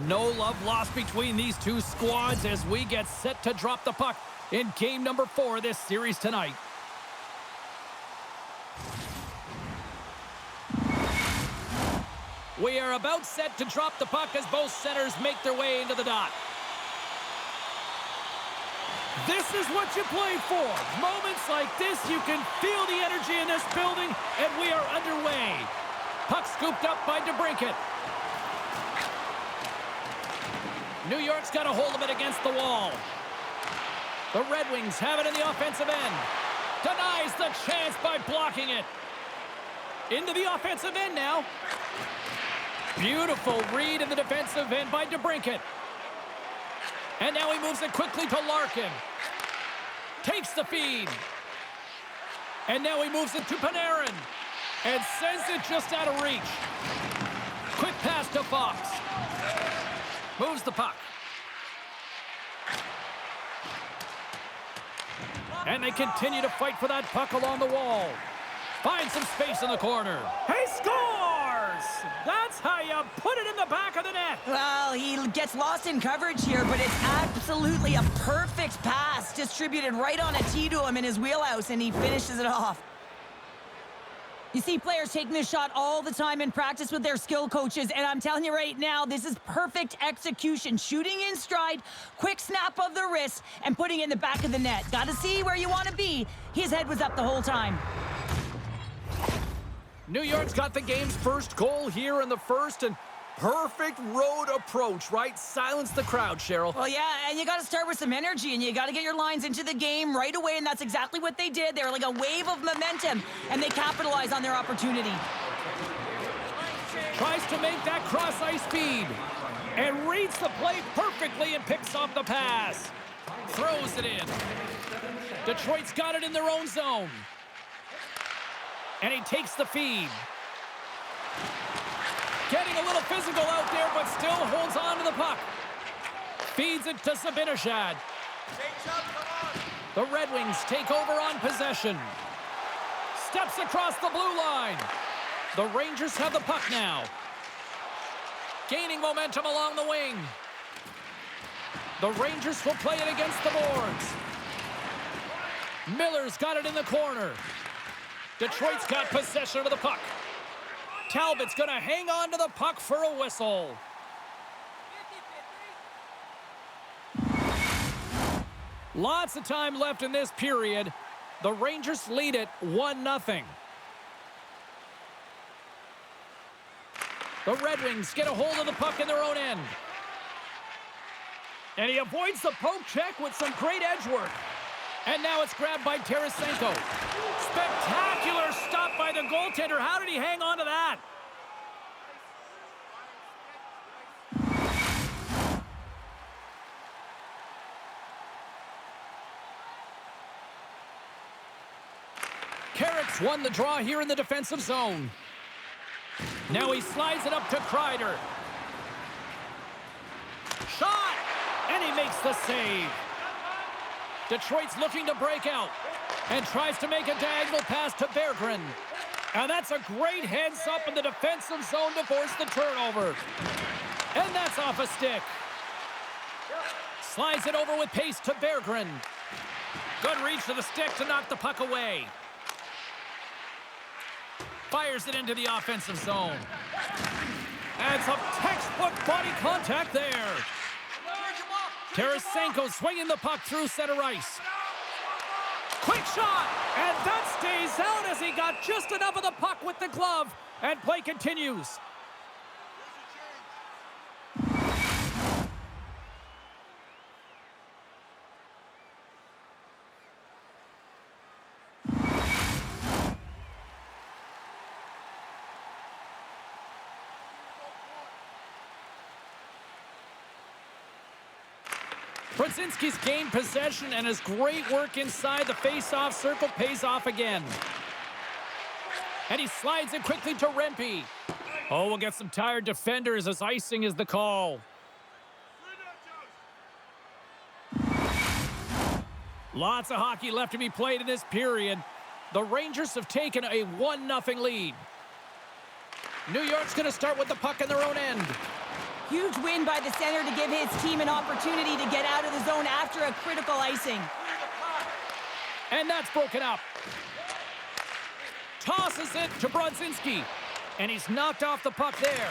No love lost between these two squads as we get set to drop the puck in game number 4 of this series tonight. We are about set to drop the puck as both centers make their way into the dot. This is what you play for. Moments like this, you can feel the energy in this building, and we are underway. Puck scooped up by DeBrincat. New York's got a hold of it against the wall. The Red Wings have it in the offensive end. Denies the chance by blocking it. Into the offensive end now. Beautiful read in the defensive end by DeBrincat. And now he moves it quickly to Larkin. Takes the feed. And now he moves it to Panarin. And sends it just out of reach. Quick pass to Fox. Moves the puck. And they continue to fight for that puck along the wall. Finds some space in the corner. He scores! That's how you put it in the back of the net. Well, he gets lost in coverage here, but it's absolutely a perfect pass distributed right on a tee to him in his wheelhouse, and he finishes it off. You see players taking this shot all the time in practice with their skill coaches, and I'm telling you right now, this is perfect execution. Shooting in stride, quick snap of the wrist, and putting it in the back of the net. Got to see where you want to be. His head was up the whole time. New York's got the game's first goal here in the first, and perfect road approach, right? Silence the crowd, Cheryl. Well, yeah, and you got to start with some energy, and you got to get your lines into the game right away, and that's exactly what they did. They were like a wave of momentum, and they capitalized on their opportunity. Tries to make that cross-ice feed, and reads the play perfectly and picks off the pass. Throws it in. Detroit's got it in their own zone. And he takes the feed. Getting a little physical out there, but still holds on to the puck. Feeds it to Zibanejad. The Red Wings take over on possession. Steps across the blue line. The Rangers have the puck now. Gaining momentum along the wing. The Rangers will play it against the boards. Miller's got it in the corner. Detroit's got possession of the puck. Talbot's going to hang on to the puck for a whistle. Lots of time left in this period. The Rangers lead it 1-0. The Red Wings get a hold of the puck in their own end. And he avoids the poke check with some great edge work. And now it's grabbed by Tarasenko. Spectacular stop by the goaltender. How did he hang on to that? Carrick's won the draw here in the defensive zone. Now he slides it up to Kreider. Shot! And he makes the save. Detroit's looking to break out and tries to make a diagonal pass to Berggren. And that's a great heads up in the defensive zone to force the turnover. And that's off a stick. Slides it over with pace to Berggren. Good reach to the stick to knock the puck away. Fires it into the offensive zone. And some textbook body contact there. Tarasenko swinging the puck through center ice. Quick shot, and that stays out as he got just enough of the puck with the glove, and play continues. Brzezinski's gained possession, and his great work inside the face-off circle pays off again. And he slides it quickly to Rempe. Oh, we'll get some tired defenders as icing is the call. Lots of hockey left to be played in this period. The Rangers have taken a 1-0 lead. New York's going to start with the puck in their own end. Huge win by the center to give his team an opportunity to get out of the zone after a critical icing. And that's broken up. Tosses it to Brodzinski. And he's knocked off the puck there.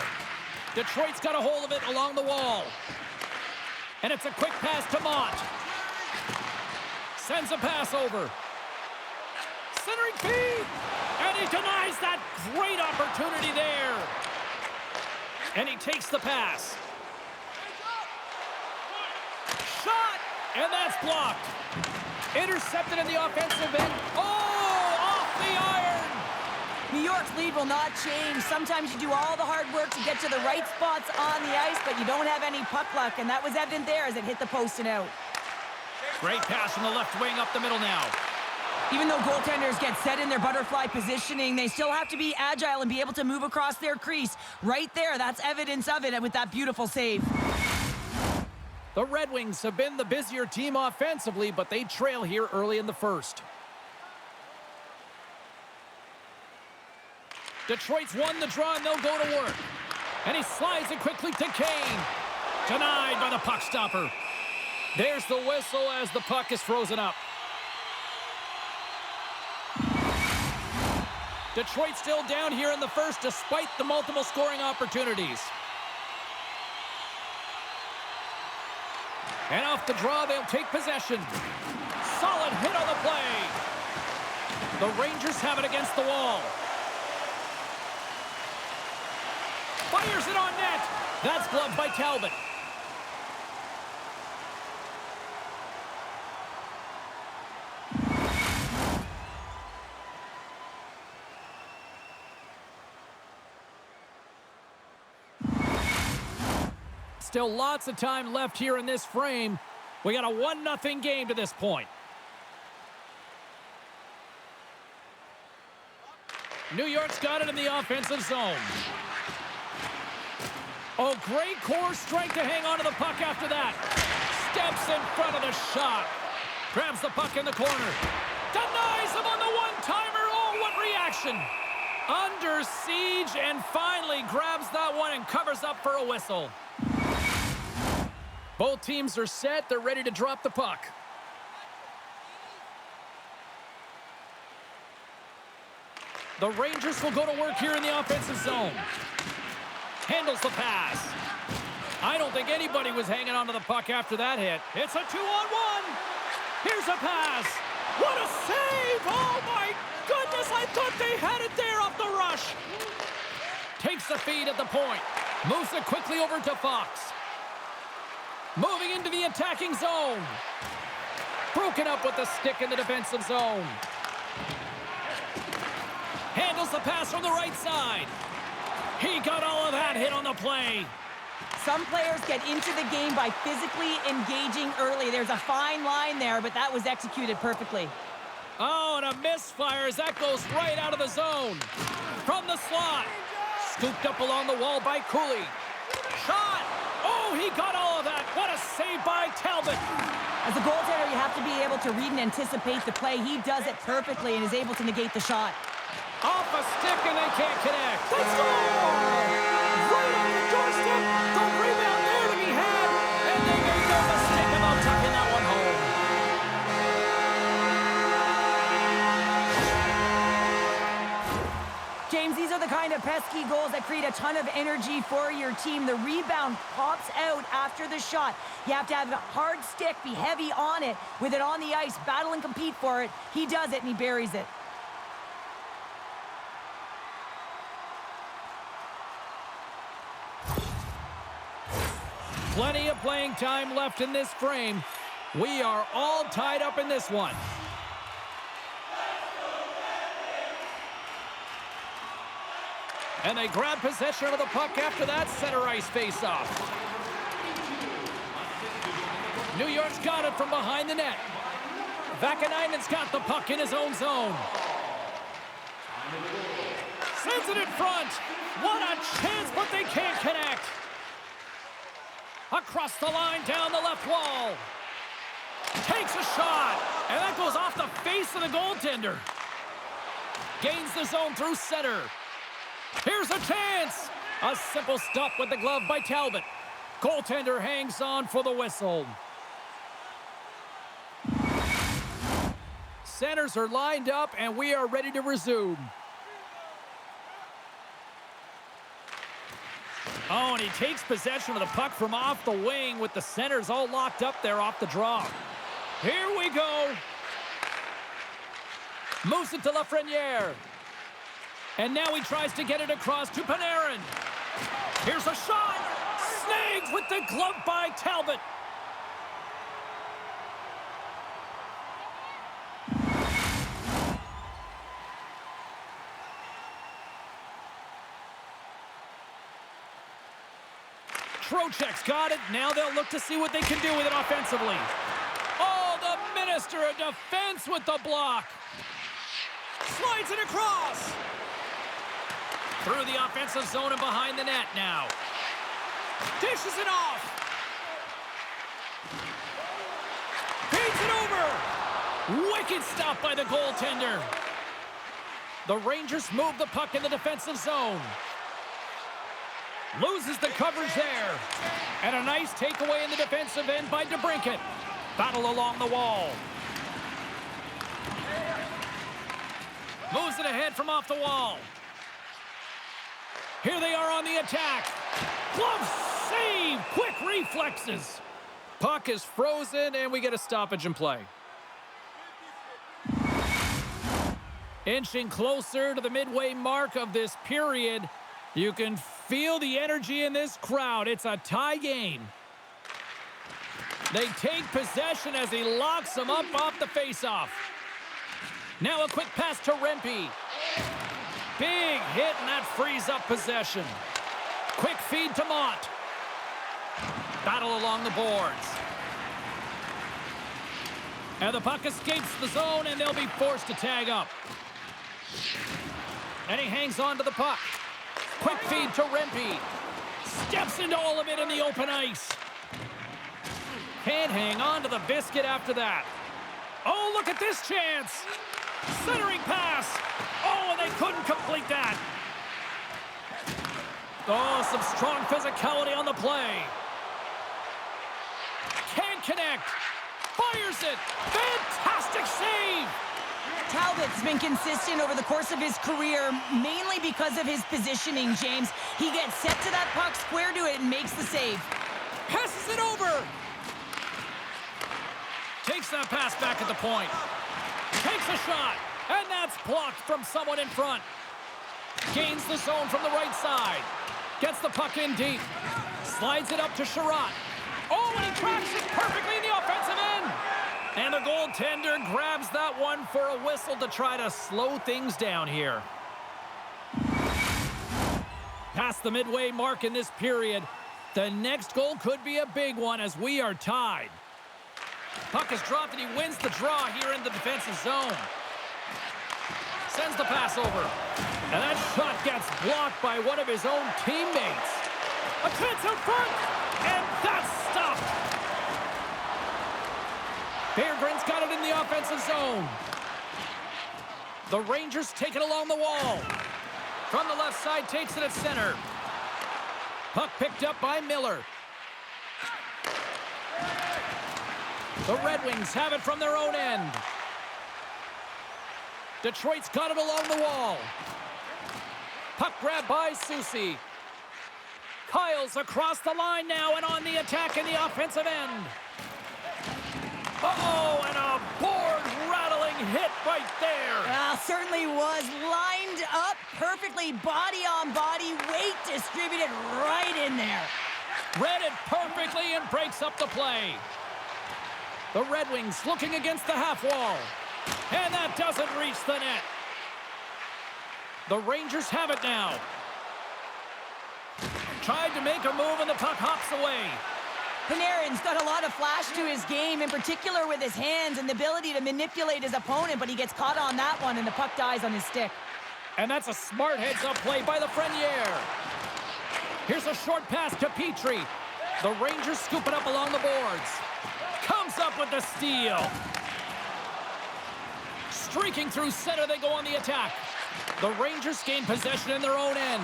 Detroit's got a hold of it along the wall. And it's a quick pass to Mott. Sends a pass over. Centering feed. And he denies that great opportunity there. And he takes the pass. Shot! And that's blocked. Intercepted in the offensive end. Oh, off the iron. New York's lead will not change. Sometimes you do all the hard work to get to the right spots on the ice, but you don't have any puck luck, and that was evident there as it hit the post and out. Great pass from the left wing up the middle now. Even though goaltenders get set in their butterfly positioning, they still have to be agile and be able to move across their crease. Right there, that's evidence of it with that beautiful save. The Red Wings have been the busier team offensively, but they trail here early in the first. Detroit's won the draw, and they'll go to work. And he slides it quickly to Kane. Denied by the puck stopper. There's the whistle as the puck is frozen up. Detroit still down here in the first despite the multiple scoring opportunities. And off the draw, they'll take possession. Solid hit on the play. The Rangers have it against the wall. Fires it on net. That's gloved by Talbot. Still lots of time left here in this frame. We got a 1-0 game to this point. New York's got it in the offensive zone. Oh, great core strength to hang on to the puck after that. Steps in front of the shot. Grabs the puck in the corner. Denies him on the one-timer. Oh, what reaction. Under siege and finally grabs that one and covers up for a whistle. Both teams are set. They're ready to drop the puck. The Rangers will go to work here in the offensive zone. Handles the pass. I don't think anybody was hanging on to the puck after that hit. It's a 2-on-1. Here's a pass. What a save! Oh, my goodness. I thought they had it there off the rush. Takes the feed at the point. Moves it quickly over to Fox. Moving into the attacking zone. Broken up with the stick in the defensive zone. Handles the pass from the right side. He got all of that hit on the play. Some players get into the game by physically engaging early. There's a fine line there, but that was executed perfectly. Oh, and a misfire as that goes right out of the zone. From the slot. Scooped up along the wall by Cooley. Shot! Oh, he got all of that. What a save by Talbot. As a goaltender, you have to be able to read and anticipate the play. He does it perfectly and is able to negate the shot. Off a stick and they can't connect. They score! Right on the doorstep. The rebound there to be had. And they made no mistake about tucking that one home. James, these are the kind of pesky goals that create a ton of energy for your team. The rebound pops out after the shot. You have to have a hard stick, be heavy on it, with it on the ice, battle and compete for it. He does it and he buries it. Plenty of playing time left in this frame. We are all tied up in this one. And they grab possession of the puck after that center ice face-off. New York's got it from behind the net. Vakanainen's got the puck in his own zone. Sends it in front. What a chance, but they can't connect. Across the line, down the left wall. Takes a shot, and that goes off the face of the goaltender. Gains the zone through center. Here's a chance. A simple stop with the glove by Talbot. Goaltender hangs on for the whistle. Centers are lined up, and we are ready to resume. Oh, and he takes possession of the puck from off the wing with the centers all locked up there off the draw. Here we go. Moves it to Lafreniere. And now he tries to get it across to Panarin. Here's a shot. Snagged with the glove by Talbot. Trocheck's got it. Now they'll look to see what they can do with it offensively. Oh, the Minister of Defense with the block. Slides it across. Through the offensive zone and behind the net now. Dishes it off. Feeds it over. Wicked stop by the goaltender. The Rangers move the puck in the defensive zone. Loses the coverage there. And a nice takeaway in the defensive end by DeBrincat. Battle along the wall. Moves it ahead from off the wall. Here they are on the attack. Glove save. Quick reflexes. Puck is frozen, and we get a stoppage in play. Inching closer to the midway mark of this period. You can feel the energy in this crowd. It's a tie game. They take possession as he locks them up off the faceoff. Now a quick pass to Rempe. Big hit, and that frees up possession. Quick feed to Mott. Battle along the boards. And the puck escapes the zone, and they'll be forced to tag up. And he hangs on to the puck. Quick feed to Rempe. Steps into all of it in the open ice. Can't hang on to the biscuit after that. Oh, look at this chance. Centering pass. Oh, and they couldn't complete that. Oh, some strong physicality on the play. Can't connect. Fires it. Fantastic save. Talbot's been consistent over the course of his career, mainly because of his positioning, James. He gets set to that puck, square to it, and makes the save. Passes it over. Takes that pass back at the point. Takes a shot, and that's blocked from someone in front. Gains the zone from the right side. Gets the puck in deep. Slides it up to Sherratt. Oh, and he tracks it perfectly in the offensive end. And the goaltender grabs that one for a whistle to try to slow things down here. Past the midway mark in this period. The next goal could be a big one as we are tied. Puck is dropped and he wins the draw here in the defensive zone. Sends the pass over. And that shot gets blocked by one of his own teammates. A chance out front. And that's stopped. Beargren's got it in the offensive zone. The Rangers take it along the wall. From the left side, takes it at center. Puck picked up by Miller. The Red Wings have it from their own end. Detroit's got it along the wall. Puck grab by Soucy. Kyle's across the line now and on the attack in the offensive end. Uh-oh, and a board-rattling hit right there. Well, certainly was lined up perfectly, body on body, weight distributed right in there. Read it perfectly and breaks up the play. The Red Wings looking against the half wall. And that doesn't reach the net. The Rangers have it now. Tried to make a move and the puck hops away. Panarin's got a lot of flash to his game, in particular with his hands and the ability to manipulate his opponent, but he gets caught on that one and the puck dies on his stick. And that's a smart heads-up play by Lafreniere. Here's a short pass to Petrie. The Rangers scoop it up along the boards. Comes up with the steal. Streaking through center, they go on the attack. The Rangers gain possession in their own end.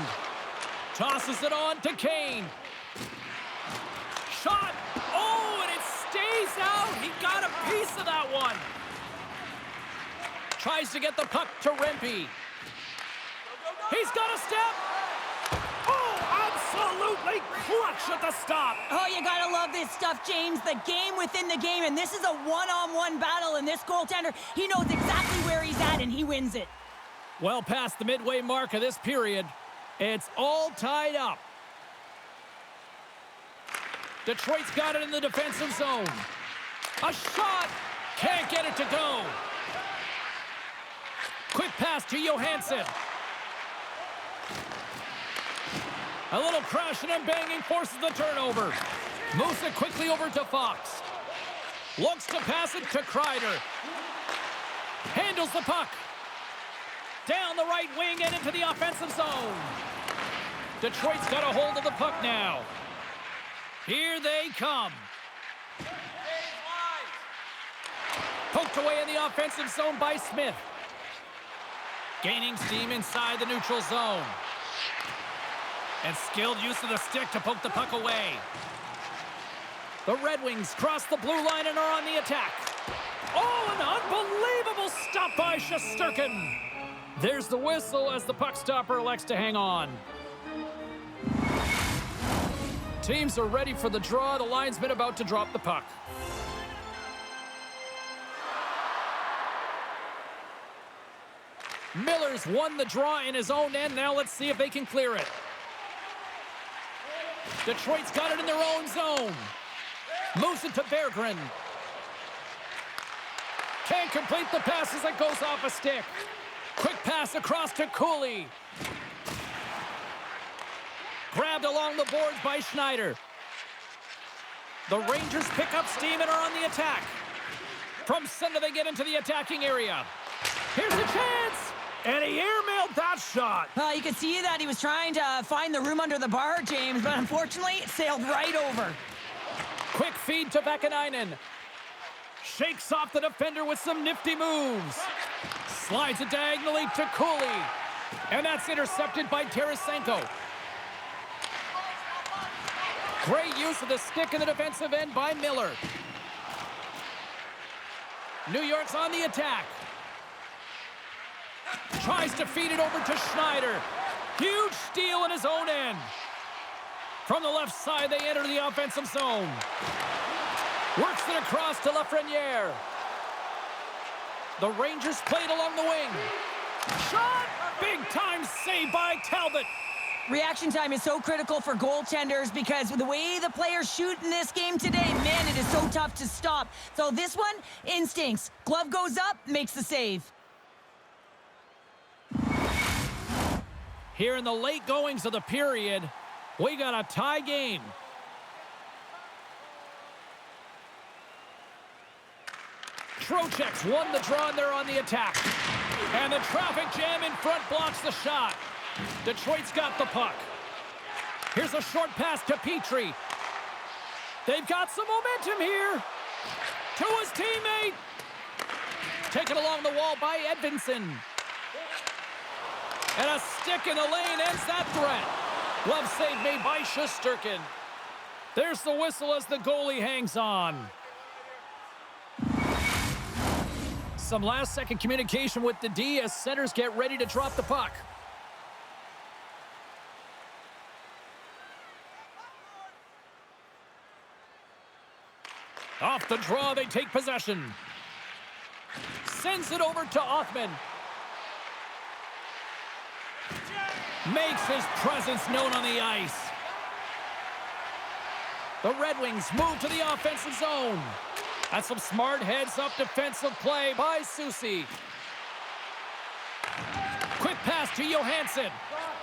Tosses it on to Kane. shot. Oh, and it stays out. He got a piece of that one. Tries to get the puck to Rempe. He's got a step. Oh, absolutely clutch at the stop. Oh, you gotta love this stuff, James. The game within the game, and this is a one-on-one battle, and this goaltender, he knows exactly where he's at, and he wins it. Well past the midway mark of this period, it's all tied up. Detroit's got it in the defensive zone. A shot. Can't get it to go. Quick pass to Johansson. A little crashing and banging forces the turnover. Moves it quickly over to Fox. Looks to pass it to Kreider. Handles the puck. Down the right wing and into the offensive zone. Detroit's got a hold of the puck now. Here they come. Poked away in the offensive zone by Smith. Gaining steam inside the neutral zone. And skilled use of the stick to poke the puck away. The Red Wings cross the blue line and are on the attack. Oh, an unbelievable stop by Shesterkin. There's the whistle as the puck stopper elects to hang on. Teams are ready for the draw. The linesman about to drop the puck. Miller's won the draw in his own end. Now let's see if they can clear it. Detroit's got it in their own zone. Moves it to Berggren. Can't complete the pass as it goes off a stick. Quick pass across to Cooley. Grabbed along the boards by Schneider. The Rangers pick up steam and are on the attack. From center they get into the attacking area. Here's a chance! And he airmailed that shot. You could see that he was trying to find the room under the bar, James, but unfortunately, it sailed right over. Quick feed to Vakanainen. Shakes off the defender with some nifty moves. Slides it diagonally to Cooley. And that's intercepted by Tarasenko. Great use of the stick in the defensive end by Miller. New York's on the attack. Tries to feed it over to Schneider. Huge steal in his own end. From the left side, they enter the offensive zone. Works it across to Lafreniere. The Rangers played along the wing. Shot! Big time save by Talbot. Reaction time is so critical for goaltenders because the way the players shoot in this game today, man, it is so tough to stop. So this one, instincts. Glove goes up, makes the save. Here in the late goings of the period, we got a tie game. Trocheck's won the draw and they're on the attack. And the traffic jam in front blocks the shot. Detroit's got the puck. Here's a short pass to Petrie. They've got some momentum here. To his teammate. Taken along the wall by Edvinsson. And a stick in the lane ends that threat. Glove save made by Shesterkin. There's the whistle as the goalie hangs on. Some last-second communication with the D as centers get ready to drop the puck. Off the draw, they take possession. Sends it over to Othman. Makes his presence known on the ice. The Red Wings move to the offensive zone. That's some smart heads-up defensive play by Soucy. Quick pass to Johansson.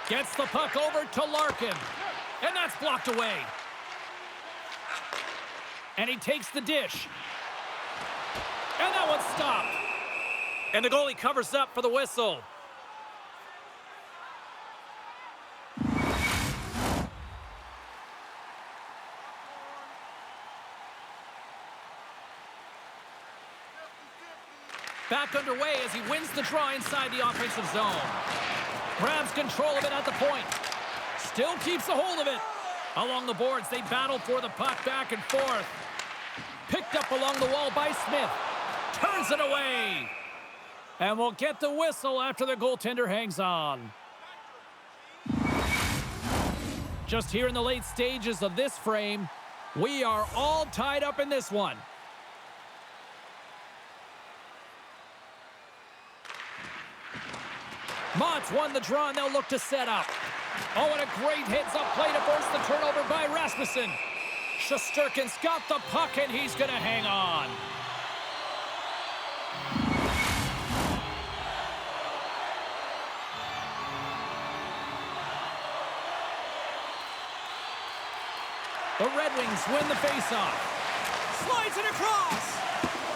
Gets the puck over to Larkin. And that's blocked away. And he takes the dish. And that one's stopped. And the goalie covers up for the whistle. Back underway as he wins the draw inside the offensive zone. Grabs control of it at the point. Still keeps a hold of it. Along the boards, they battle for the puck back and forth. Picked up along the wall by Smith. Turns it away. And we'll get the whistle after the goaltender hangs on. Just here in the late stages of this frame, we are all tied up in this one. Mott's won the draw, and they'll look to set up. Oh, and a great heads-up play to force the turnover by Rasmussen. Shesterkin's got the puck, and he's going to hang on. The Red Wings win the faceoff. Slides it across.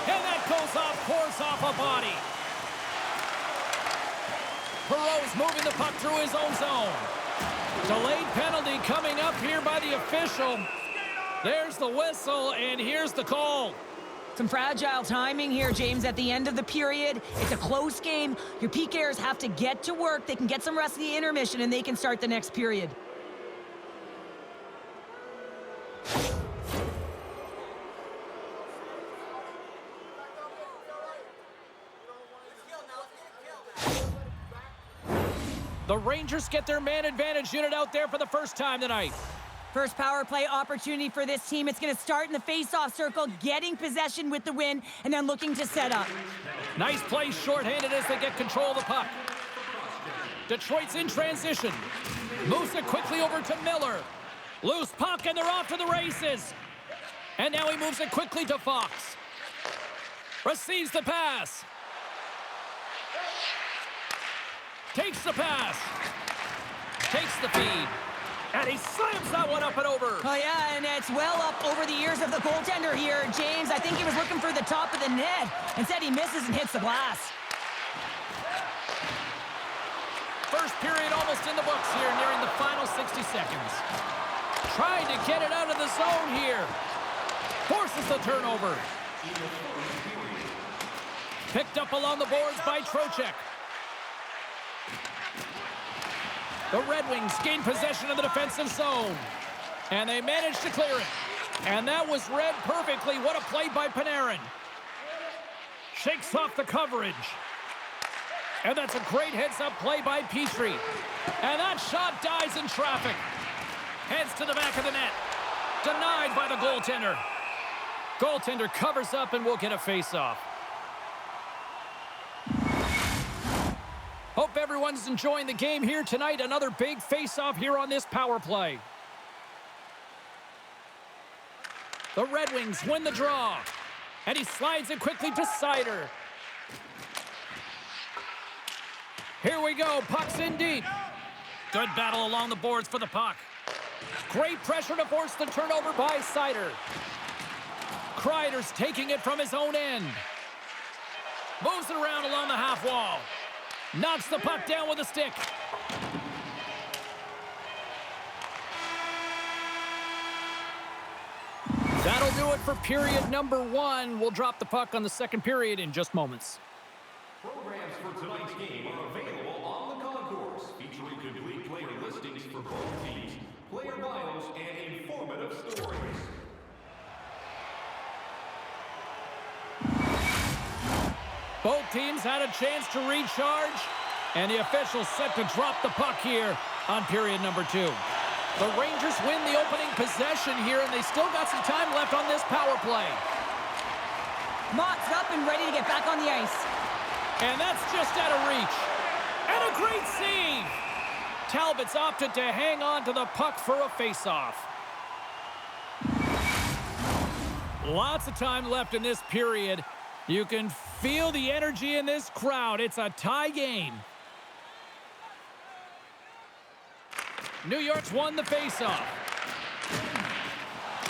And that goes off, pours off a body. Perreault's moving the puck through his own zone. Delayed penalty coming up here by the official. There's the whistle, and here's the call. Some fragile timing here, James, at the end of the period. It's a close game. Your PKers have to get to work. They can get some rest of the intermission, and they can start the next period. The Rangers get their man advantage unit out there for the first time tonight. First power play opportunity for this team. It's going to start in the face-off circle, getting possession with the win, and then looking to set up. Nice play shorthanded as they get control of the puck. Detroit's in transition. Moves it quickly over to Miller. Loose puck, and they're off to the races. And now he moves it quickly to Fox. Receives the pass. Takes the pass. Takes the feed. And he slams that one up and over. Oh, yeah, and it's well up over the ears of the goaltender here, James. I think he was looking for the top of the net. Instead, he misses and hits the glass. First period almost in the books here, nearing the final 60 seconds. Trying to get it out of the zone here. Forces the turnover. Picked up along the boards by Trocheck. The Red Wings gain possession of the defensive zone. And they managed to clear it. And that was read perfectly. What a play by Panarin. Shakes off the coverage. And that's a great heads-up play by Petrie. And that shot dies in traffic. Heads to the back of the net. Denied by the goaltender. Goaltender covers up and will get a face-off. Hope everyone's enjoying the game here tonight. Another big face-off here on this power play. The Red Wings win the draw. And he slides it quickly to Seider. Here we go. Puck's in deep. Good battle along the boards for the puck. Great pressure to force the turnover by Seider. Kreider's taking it from his own end. Moves it around along the half wall. Knocks the puck down with a stick. That'll do it for period number 1. We'll drop the puck on the second period in just moments. Programs for tonight's game are available on the concourse, featuring complete player listings for both teams, player bios, and informative stories. Both teams had a chance to recharge, and the officials set to drop the puck here on period number 2. The Rangers win the opening possession here, and they still got some time left on this power play. Mott's up and ready to get back on the ice. And that's just out of reach. And a great save! Talbot's opted to hang on to the puck for a face-off. Lots of time left in this period. You can feel the energy in this crowd. It's a tie game. New York's won the faceoff.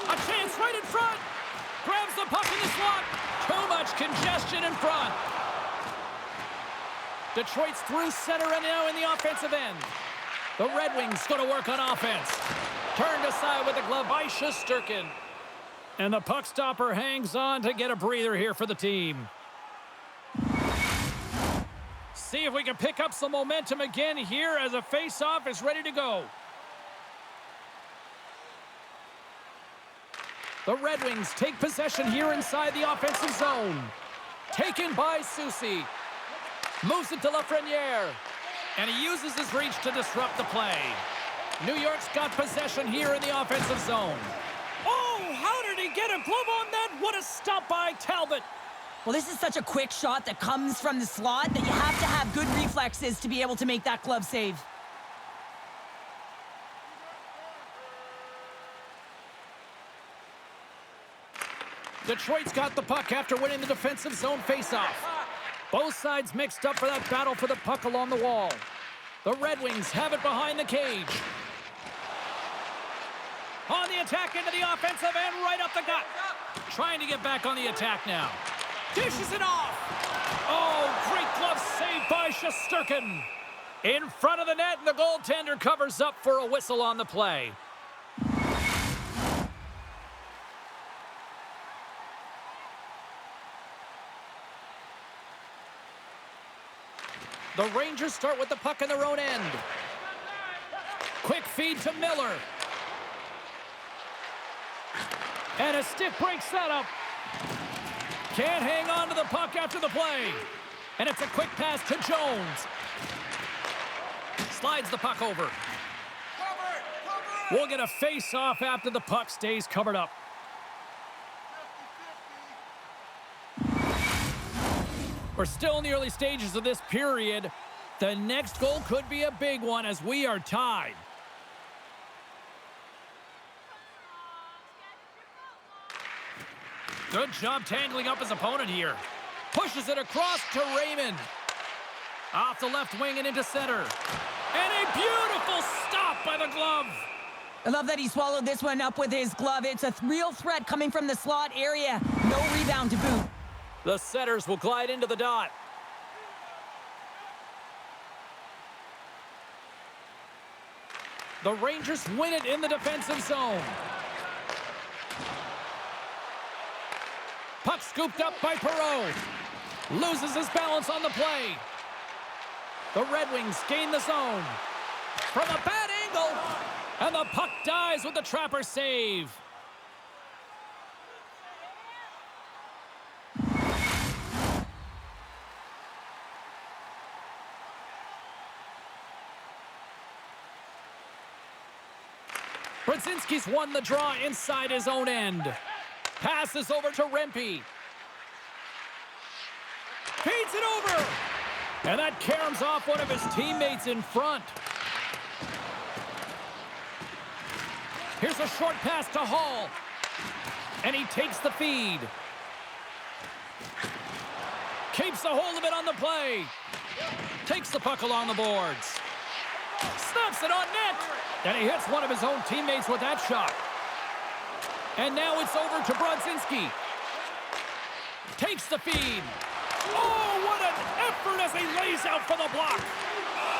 A chance right in front. Grabs the puck in the slot. Too much congestion in front. Detroit's through center and now in the offensive end. The Red Wings going to work on offense. Turned aside with the glove by Shesterkin. And the puck stopper hangs on to get a breather here for the team. See if we can pick up some momentum again here as a face-off is ready to go. The Red Wings take possession here inside the offensive zone. Taken by Soucy. Moves it to Lafreniere. And he uses his reach to disrupt the play. New York's got possession here in the offensive zone. Oh, how did he get a glove on that? What a stop by Talbot. Well, this is such a quick shot that comes from the slot that you have to have good reflexes to be able to make that glove save. Detroit's got the puck after winning the defensive zone faceoff. Both sides mixed up for that battle for the puck along the wall. The Red Wings have it behind the cage. On the attack into the offensive end, right up the gut. Trying to get back on the attack now. Dishes it off. Oh, great glove save by Shesterkin. In front of the net, and the goaltender covers up for a whistle on the play. The Rangers start with the puck in their own end. Quick feed to Miller. And a stick breaks that up. Can't hang on to the puck after the play. And it's a quick pass to Jones. Slides the puck over. We'll get a face-off after the puck stays covered up. We're still in the early stages of this period. The next goal could be a big one as we are tied. Good job tangling up his opponent here. Pushes it across to Raymond. Off the left wing and into center. And a beautiful stop by the glove. I love that he swallowed this one up with his glove. It's a real threat coming from the slot area. No rebound to boot. The setters will glide into the dot. The Rangers win it in the defensive zone. Puck scooped up by Perreault. Loses his balance on the play. The Red Wings gain the zone. From a bad angle. And the puck dies with the trapper save. Brzezinski's won the draw inside his own end. Passes over to Rempe. Feeds it over. And that caroms off one of his teammates in front. Here's a short pass to Hall. And he takes the feed. Keeps a hold of it on the play. Takes the puck along the boards. Snaps it on net. And he hits one of his own teammates with that shot. And now it's over to Brodzinski. Takes the feed. Oh, what an effort as he lays out for the block.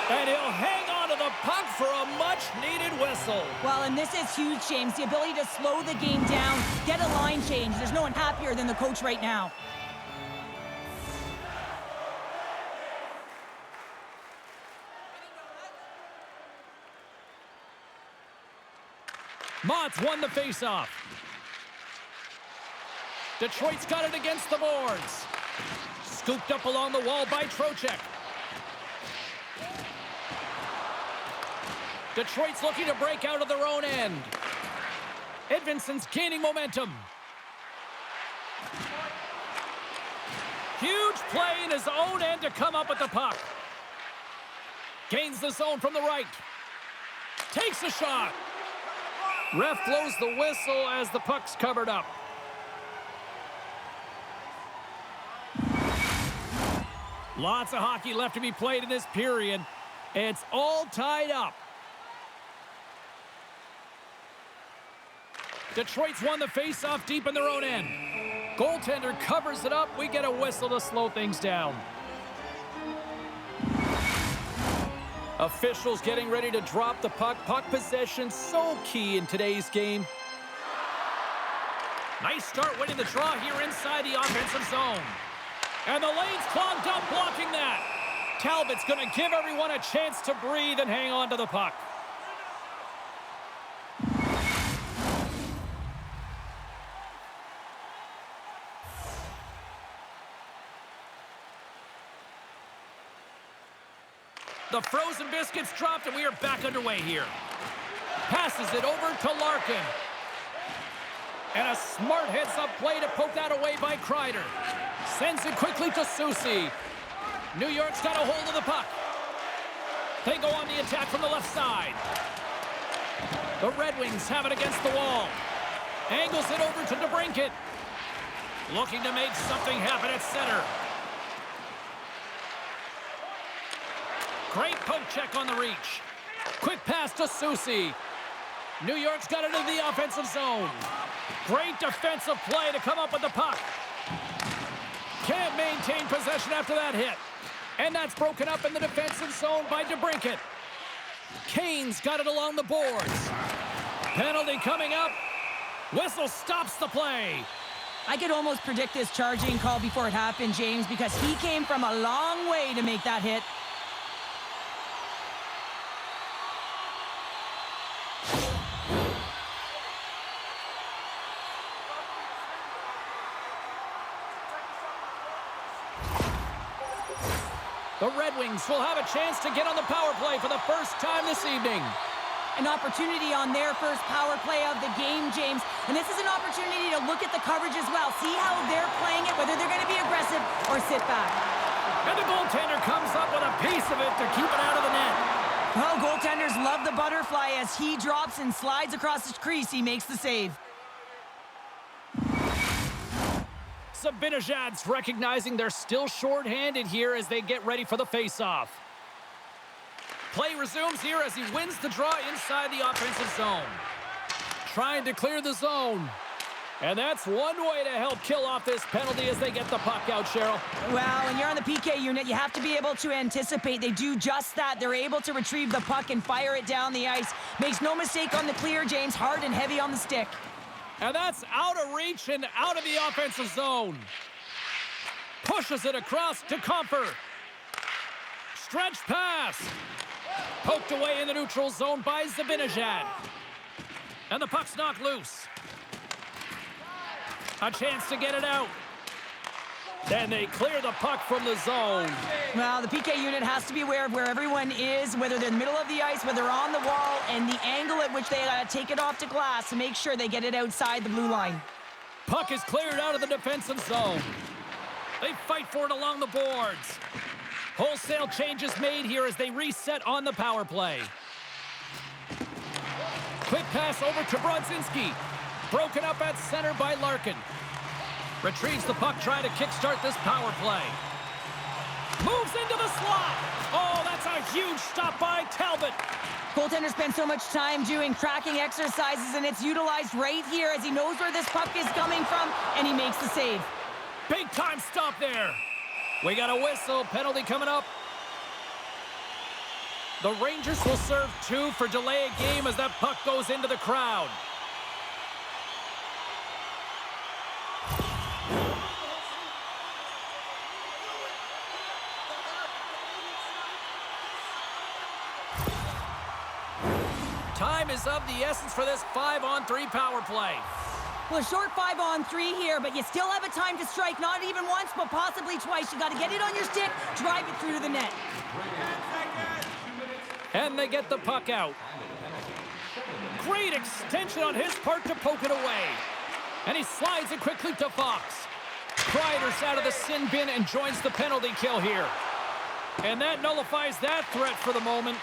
And he'll hang on to the puck for a much-needed whistle. Well, and this is huge, James. The ability to slow the game down, get a line change. There's no one happier than the coach right now. Mott's won the faceoff. Detroit's got it against the boards. Scooped up along the wall by Trocheck. Detroit's looking to break out of their own end. Edvinson's gaining momentum. Huge play in his own end to come up with the puck. Gains the zone from the right. Takes a shot. Ref blows the whistle as the puck's covered up. Lots of hockey left to be played in this period. It's all tied up. Detroit's won the faceoff deep in their own end. Goaltender covers it up. We get a whistle to slow things down. Officials getting ready to drop the puck. Puck possession so key in today's game. Nice start winning the draw here inside the offensive zone. And the lane's clogged up blocking that. Talbot's going to give everyone a chance to breathe and hang on to the puck. The frozen biscuits dropped, and we are back underway here. Passes it over to Larkin. And a smart heads-up play to poke that away by Kreider. Sends it quickly to Soucy. New York's got a hold of the puck. They go on the attack from the left side. The Red Wings have it against the wall. Angles it over to DeBrincat. Looking to make something happen at center. Great poke check on the reach. Quick pass to Soucy. New York's got it in the offensive zone. Great defensive play to come up with the puck. Can't maintain possession after that hit. And that's broken up in the defensive zone by DeBrincat. Kane's got it along the boards. Penalty coming up. Whistle stops the play. I could almost predict this charging call before it happened, James, because he came from a long way to make that hit. The Red Wings will have a chance to get on the power play for the first time this evening. An opportunity on their first power play of the game, James. And this is an opportunity to look at the coverage as well. See how they're playing it, whether they're going to be aggressive or sit back. And the goaltender comes up with a piece of it to keep it out of the net. Well, goaltenders love the butterfly. As he drops and slides across his crease, he makes the save. Zibanejad's recognizing they're still short-handed here as they get ready for the face-off. Play resumes here as he wins the draw inside the offensive zone. Trying to clear the zone. And that's one way to help kill off this penalty as they get the puck out, Cheryl. Well, when you're on the PK unit, you have to be able to anticipate. They do just that. They're able to retrieve the puck and fire it down the ice. Makes no mistake on the clear, James. Hard and heavy on the stick. And that's out of reach and out of the offensive zone. Pushes it across to Comfer. Stretch pass. Poked away in the neutral zone by Zibanejad. And the puck's knocked loose. A chance to get it out. Then they clear the puck from the zone. Well, the PK unit has to be aware of where everyone is, whether they're in the middle of the ice, whether they're on the wall, and the angle at which they take it off to glass to make sure they get it outside the blue line. Puck is cleared out of the defensive zone. They fight for it along the boards. Wholesale changes made here as they reset on the power play. Quick pass over to Brodzinski. Broken up at center by Larkin. Retrieves the puck, trying to kickstart this power play. Moves into the slot. Oh, that's a huge stop by Talbot. Goaltender spends so much time doing tracking exercises, and it's utilized right here as he knows where this puck is coming from, and he makes the save. Big time stop there. We got a whistle. Penalty coming up. The Rangers will serve 2 for delay a game as that puck goes into the crowd. Time is of the essence for this 5-on-3 power play. Well, a short 5-on-3 here, but you still have a time to strike, not even once, but possibly twice. You got to get it on your stick, drive it through to the net. And they get the puck out. Great extension on his part to poke it away. And he slides it quickly to Fox. Kreider's out of the sin bin and joins the penalty kill here. And that nullifies that threat for the moment.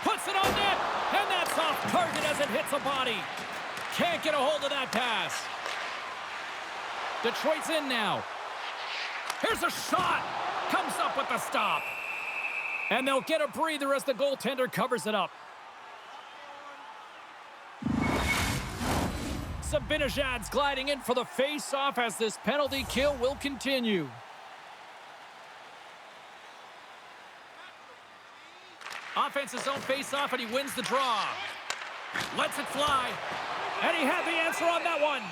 Puts it on net, and that's off target as it hits a body. Can't get a hold of that pass. Detroit's in now. Here's a shot. Comes up with the stop. And they'll get a breather as the goaltender covers it up. Zibanejad's gliding in for the face-off as this penalty kill will continue. Offense's zone face-off, and he wins the draw. Lets it fly. And he had the answer on that one.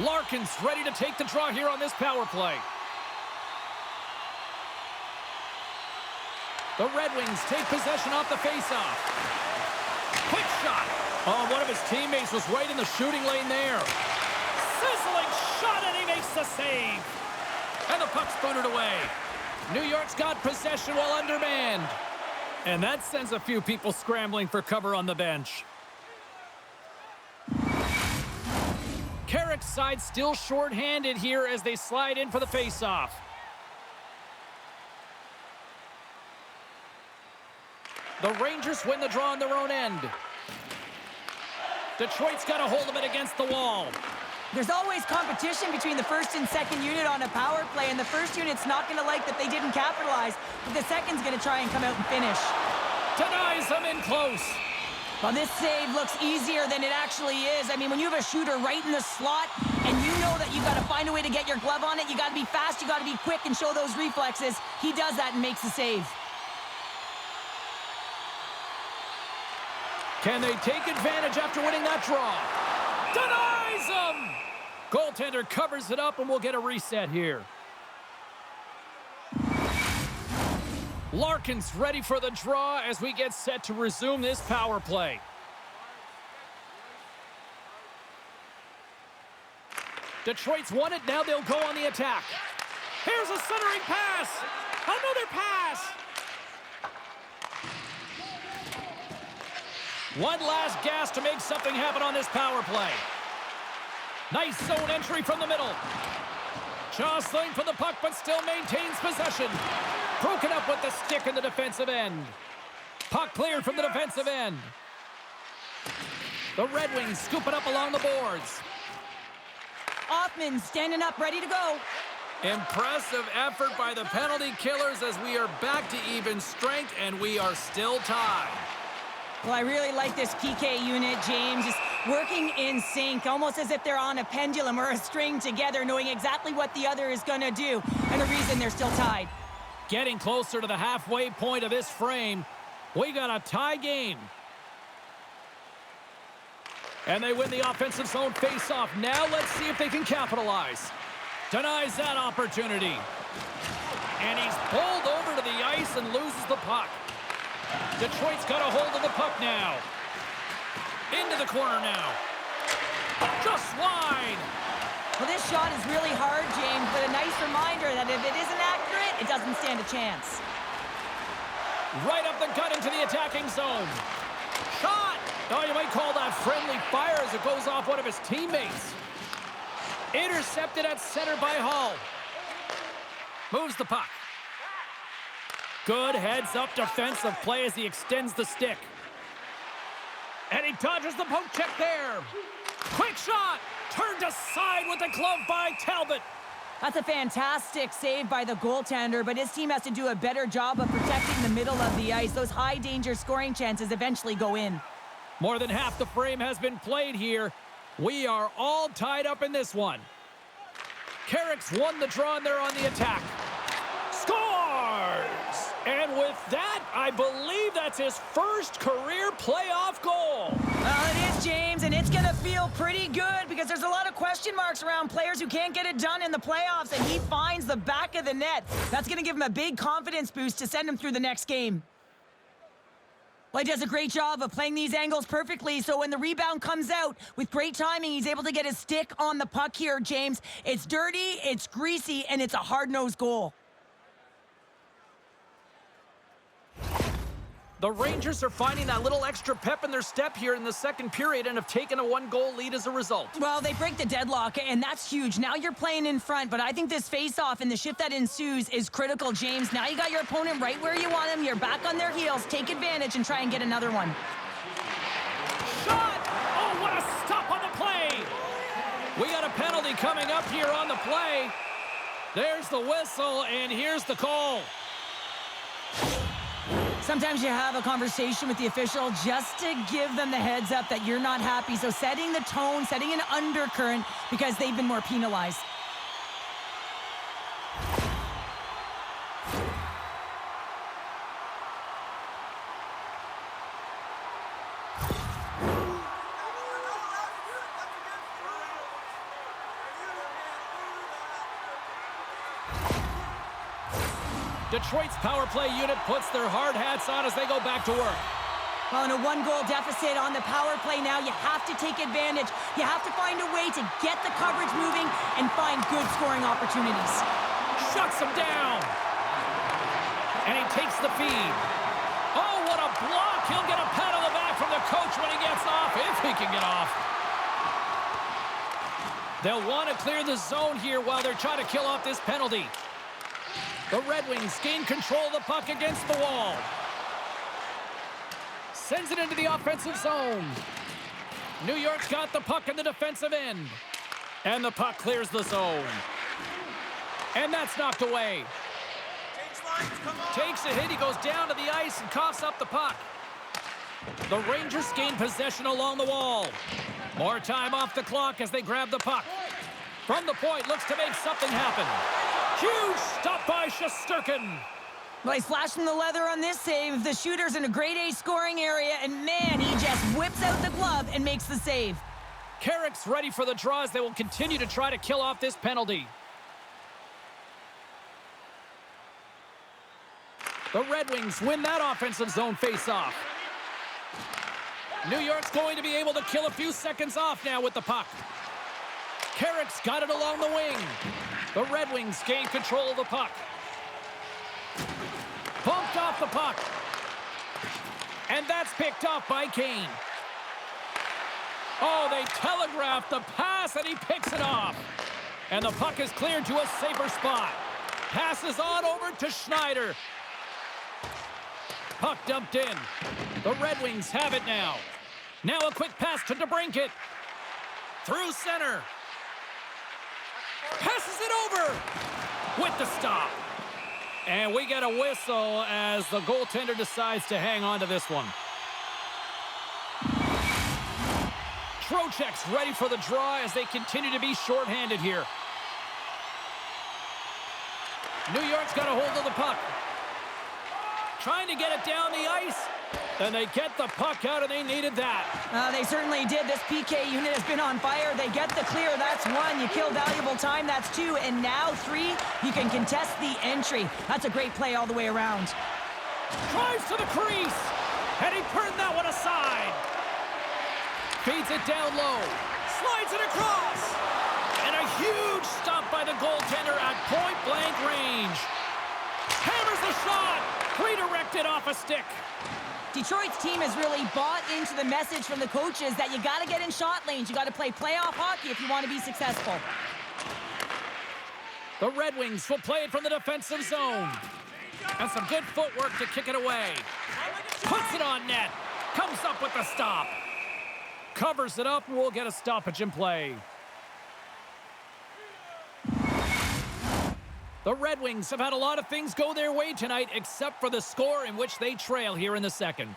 Larkin's ready to take the draw here on this power play. The Red Wings take possession off the face-off. Quick shot. Oh, one of his teammates was right in the shooting lane there. Sizzling shot, and he makes the save. And the puck's booted away. New York's got possession while undermanned. And that sends a few people scrambling for cover on the bench. Carrick's side still short-handed here as they slide in for the faceoff. The Rangers win the draw on their own end. Detroit's got a hold of it against the wall. There's always competition between the first and second unit on a power play, and the first unit's not going to like that they didn't capitalize, but the second's going to try and come out and finish. Denies them in close. Well, this save looks easier than it actually is. I mean, when you have a shooter right in the slot, and you know that you've got to find a way to get your glove on it, you got to be fast, you got to be quick, and show those reflexes. He does that and makes the save. Can they take advantage after winning that draw? Denies them! Goaltender covers it up, and we'll get a reset here. Larkin's ready for the draw as we get set to resume this power play. Detroit's won it. Now they'll go on the attack. Here's a centering pass. Another pass. One last gas to make something happen on this power play. Nice zone entry from the middle. Jostling for the puck, but still maintains possession. Broken up with the stick in the defensive end. Puck cleared from the defensive end. The Red Wings scoop it up along the boards. Hoffman standing up, ready to go. Impressive effort by the penalty killers as we are back to even strength, and we are still tied. Well, I really like this PK unit, James. Just working in sync, almost as if they're on a pendulum or a string together, knowing exactly what the other is going to do, and the reason they're still tied. Getting closer to the halfway point of this frame. We got a tie game. And they win the offensive zone face-off. Now let's see if they can capitalize. Denies that opportunity. And he's pulled over to the ice and loses the puck. Detroit's got a hold of the puck now. Into the corner now. Just wide. Well, this shot is really hard, James, but a nice reminder that if it isn't accurate, it doesn't stand a chance. Right up the gut into the attacking zone. Shot! Oh, you might call that friendly fire as it goes off one of his teammates. Intercepted at center by Hall. Moves the puck. Good heads-up defensive play as he extends the stick. And he dodges the poke check there. Quick shot! Turned aside with the glove by Talbot. That's a fantastic save by the goaltender, but his team has to do a better job of protecting the middle of the ice. Those high-danger scoring chances eventually go in. More than half the frame has been played here. We are all tied up in this one. Carrick's won the draw, and they're on the attack. Scores! And with that, I believe that's his first career playoff goal. Well, it is, James, and it's going to feel pretty good because there's a lot of question marks around players who can't get it done in the playoffs, and he finds the back of the net. That's going to give him a big confidence boost to send him through the next game. Well, he does a great job of playing these angles perfectly, so when the rebound comes out, with great timing, he's able to get his stick on the puck here, James. It's dirty, it's greasy, and it's a hard-nosed goal. The Rangers are finding that little extra pep in their step here in the second period and have taken a one-goal lead as a result. Well, they break the deadlock, and that's huge. Now you're playing in front, but I think this face-off and the shift that ensues is critical, James. Now you got your opponent right where you want him. You're back on their heels. Take advantage and try and get another one. Shot! Oh, what a stop on the play! We got a penalty coming up here on the play. There's the whistle, and here's the call. Sometimes you have a conversation with the official just to give them the heads up that you're not happy. So setting the tone, setting an undercurrent because they've been more penalized. Detroit's power play unit puts their hard hats on as they go back to work. Well, in a one-goal deficit on the power play now, you have to take advantage. You have to find a way to get the coverage moving and find good scoring opportunities. Shuts him down. And he takes the feed. Oh, what a block. He'll get a pat on the back from the coach when he gets off, if he can get off. They'll want to clear the zone here while they're trying to kill off this penalty. The Red Wings gain control of the puck against the wall. Sends it into the offensive zone. New York's got the puck in the defensive end. And the puck clears the zone. And that's knocked away. Takes a hit, he goes down to the ice and coughs up the puck. The Rangers gain possession along the wall. More time off the clock as they grab the puck. From the point, looks to make something happen. Huge stop by Shesterkin. Well, he's flashing the leather on this save. The shooter's in a grade A scoring area, and man, he just whips out the glove and makes the save. Carrick's ready for the draw as they will continue to try to kill off this penalty. The Red Wings win that offensive zone face-off. New York's going to be able to kill a few seconds off now with the puck. Carrick's got it along the wing. The Red Wings gain control of the puck. Bumped off the puck. And that's picked off by Kane. Oh, they telegraphed the pass, and he picks it off. And the puck is cleared to a safer spot. Passes on over to Schneider. Puck dumped in. The Red Wings have it now. Now a quick pass to DeBrincat. Through center. Passes it over. With the stop. And we get a whistle as the goaltender decides to hang on to this one. Trocheck's ready for the draw as they continue to be shorthanded here. New York's got a hold of the puck. Trying to get it down the ice. And they get the puck out, and they needed that. They certainly did. This PK unit has been on fire. They get the clear. That's one. You kill valuable time. That's two. And now three, you can contest the entry. That's a great play all the way around. Drives to the crease. And he turned that one aside. Feeds it down low. Slides it across. And a huge stop by the goaltender at point-blank range. Hammers the shot. Redirected off a stick. Detroit's team has really bought into the message from the coaches that you got to get in shot lanes. You got to play playoff hockey if you want to be successful. The Red Wings will play it from the defensive zone. And some good footwork to kick it away. Puts it on net. Comes up with the stop. Covers it up, and we'll get a stoppage in play. The Red Wings have had a lot of things go their way tonight, except for the score in which they trail here in the second.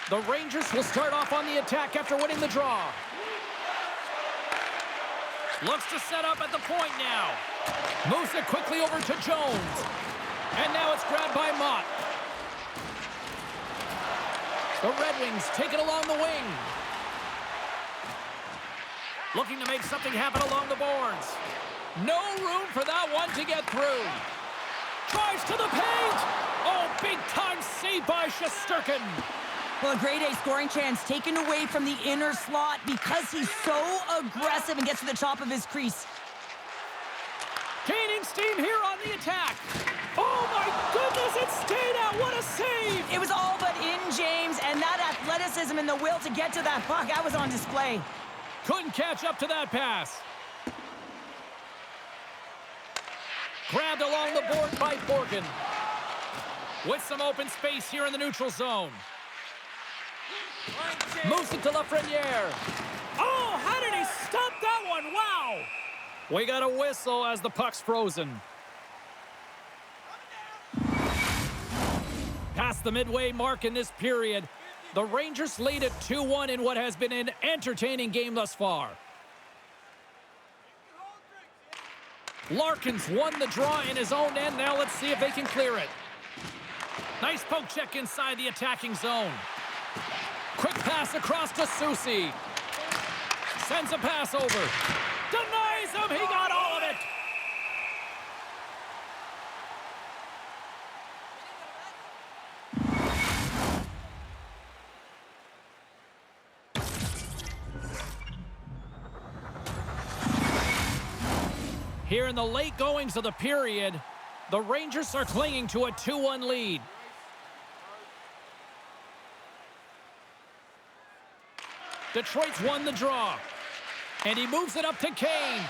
The Rangers will start off on the attack after winning the draw. Looks to set up at the point now. Moves it quickly over to Jones. And now it's grabbed by Mott. The Red Wings take it along the wing. Looking to make something happen along the boards. No room for that one to get through. Drives to the paint. Oh, big-time save by Shesterkin. Well, a grade A scoring chance taken away from the inner slot because he's so aggressive and gets to the top of his crease. Gaining steam here on the attack. Oh, my goodness, it stayed out. What a save. It was all but in, James, and that athleticism and the will to get to that puck, that was on display. Couldn't catch up to that pass. Grabbed along the board by Borgen. With some open space here in the neutral zone. Moves it to Lafreniere. Oh, how did he stop that one? Wow! We got a whistle as the puck's frozen. Past the midway mark in this period, the Rangers lead at 2-1 in what has been an entertaining game thus far. Larkin's won the draw in his own end. Now let's see if they can clear it. Nice poke check inside the attacking zone. Quick pass across to Soucy. Sends a pass over. Denies him. He got all of it. Here in the late goings of the period, the Rangers are clinging to a 2-1 lead. Detroit's won the draw. And he moves it up to Kane.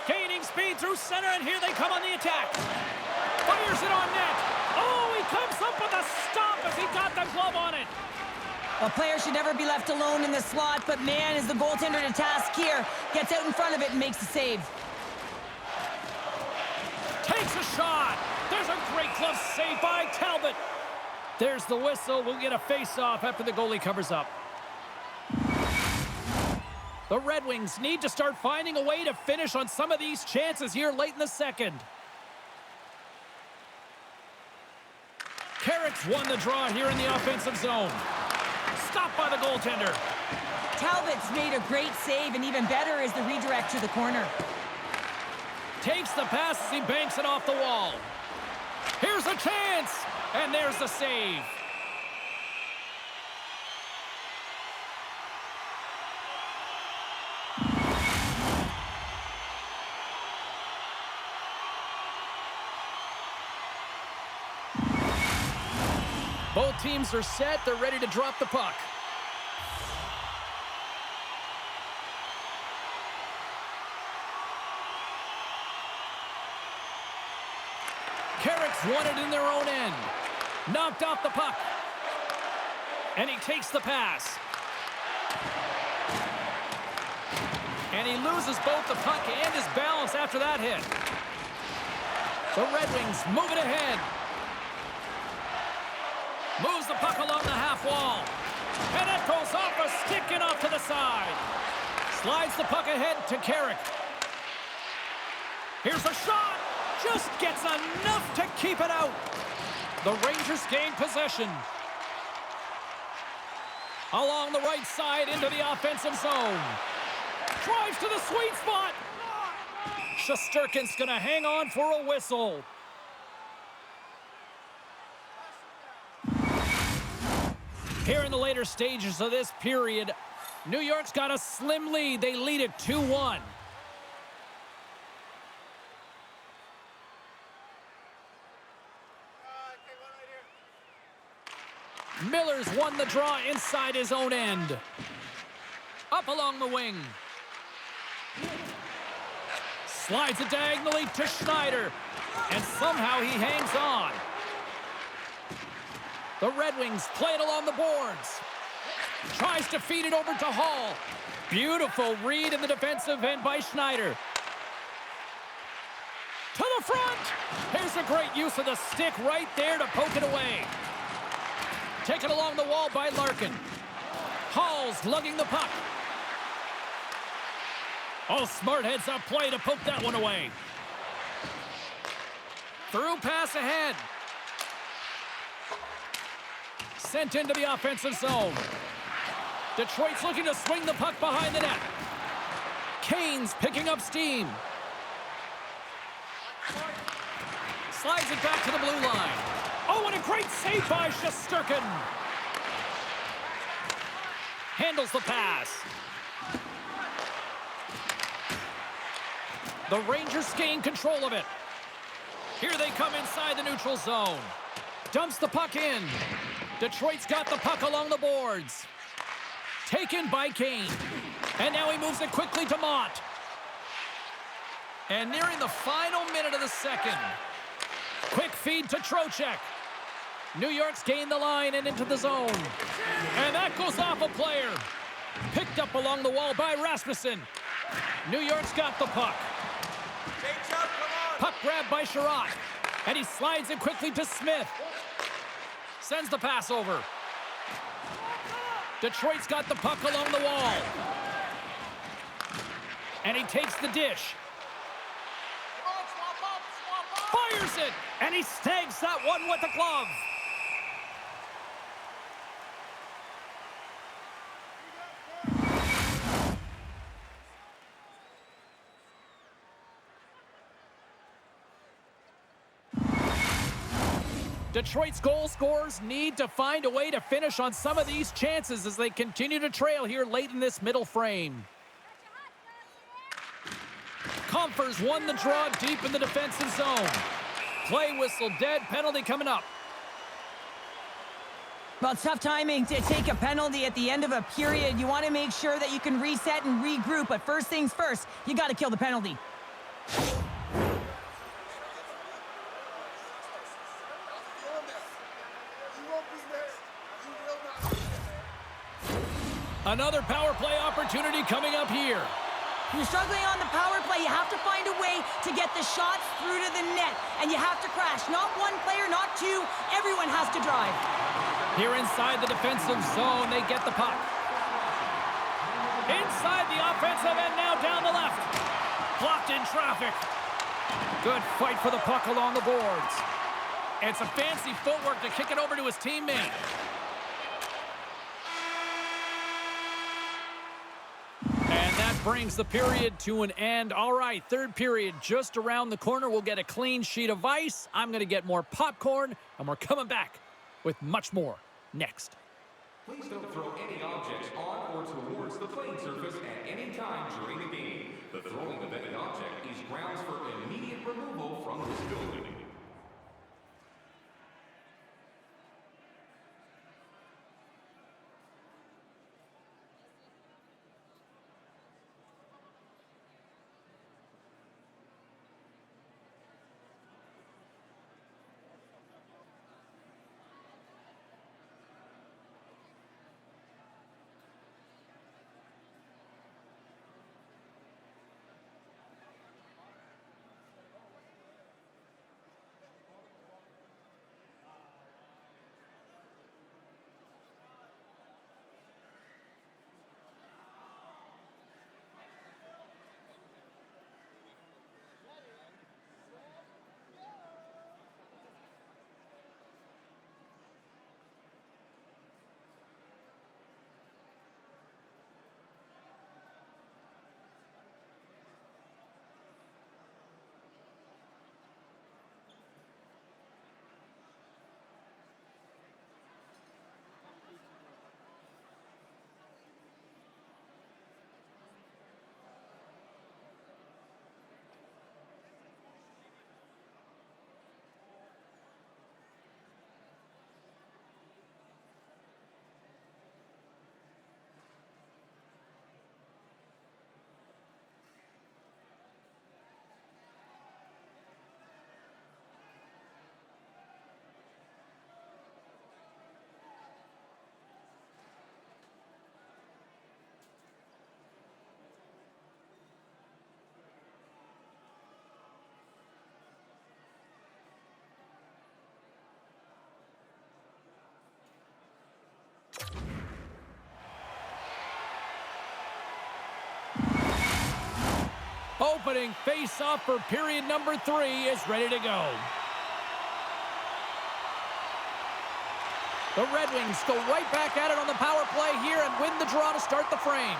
Gaining speed through center, and here they come on the attack. Fires it on net. Oh, he comes up with a stop as he got the glove on it. A player should never be left alone in the slot, but man, is the goaltender to task here. Gets out in front of it and makes the save. Takes a shot. There's a great glove save by Talbot. There's the whistle. We'll get a face-off after the goalie covers up. The Red Wings need to start finding a way to finish on some of these chances here late in the second. Carrick's won the draw here in the offensive zone. Stopped by the goaltender. Talbot's made a great save, and even better is the redirect to the corner. Takes the pass as he banks it off the wall. Here's a chance, and there's the save. Both teams are set. They're ready to drop the puck. Carrick's won it in their own end. Knocked off the puck. And he takes the pass. And he loses both the puck and his balance after that hit. The Red Wings move it ahead. Moves the puck along the half wall. And it goes off a stick and off to the side. Slides the puck ahead to Carrick. Here's a shot. Just gets enough to keep it out. The Rangers gain possession. Along the right side into the offensive zone. Drives to the sweet spot. Shesterkin's going to hang on for a whistle. Here in the later stages of this period, New York's got a slim lead. They lead it 2-1. Miller's won the draw inside his own end. Up along the wing. Slides it diagonally to Schneider. And somehow he hangs on. The Red Wings play it along the boards. Tries to feed it over to Hall. Beautiful read in the defensive end by Schneider. To the front. Here's a great use of the stick right there to poke it away. Taken along the wall by Larkin. Hall's lugging the puck. Oh, smart heads-up play to poke that one away. Through pass ahead. Sent into the offensive zone. Detroit's looking to swing the puck behind the net. Kane's picking up steam. Slides it back to the blue line. Oh, what a great save by Shesterkin. Handles the pass. The Rangers gain control of it. Here they come inside the neutral zone. Dumps the puck in. Detroit's got the puck along the boards. Taken by Kane. And now he moves it quickly to Mott. And nearing the final minute of the second. Quick feed to Trocheck. New York's gained the line and into the zone. And that goes off a player. Picked up along the wall by Rasmussen. New York's got the puck. Puck grabbed by Sherratt. And he slides it quickly to Smith. Sends the pass over. Detroit's got the puck along the wall. And he takes the dish. Fires it! And he snags that one with the glove. Detroit's goal scorers need to find a way to finish on some of these chances as they continue to trail here late in this middle frame. Comfers won the draw deep in the defensive zone. Play whistle dead, penalty coming up. Well, it's tough timing to take a penalty at the end of a period. You want to make sure that you can reset and regroup, but first things first, you got to kill the penalty. Another power play opportunity coming up here. You're struggling on the power play. You have to find a way to get the shots through to the net, and you have to crash. Not one player, not two. Everyone has to drive. Here inside the defensive zone, they get the puck. Inside the offensive end, now down the left. Blocked in traffic. Good fight for the puck along the boards. It's a fancy footwork to kick it over to his teammate. And that brings the period to an end. All right, third period just around the corner. We'll get a clean sheet of ice. I'm going to get more popcorn, and we're coming back with much more next. Please don't throw any objects on or towards the playing surface at any time during the game. The throwing of any object is grounds for immediate removal from this building. Opening face-off for period number 3 is ready to go. The Red Wings go right back at it on the power play here and win the draw to start the frame.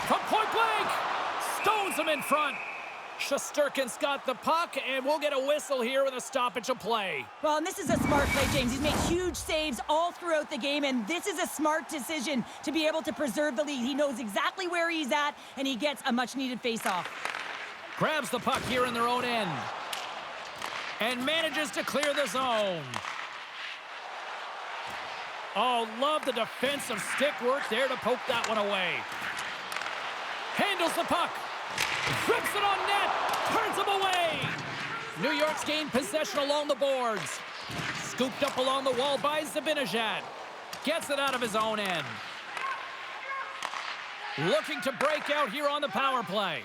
From point blank, stones him in front. Shesterkin's got the puck, and we'll get a whistle here with a stoppage of play. Well, and this is a smart play, James. He's made huge saves all throughout the game, and this is a smart decision to be able to preserve the lead. He knows exactly where he's at, and he gets a much-needed face-off. Grabs the puck here in their own end. And manages to clear the zone. Oh, love the defensive stick work there to poke that one away. Handles the puck. Rips it on net. Turns him away. New York's gained possession along the boards. Scooped up along the wall by Zibanejad. Gets it out of his own end. Looking to break out here on the power play.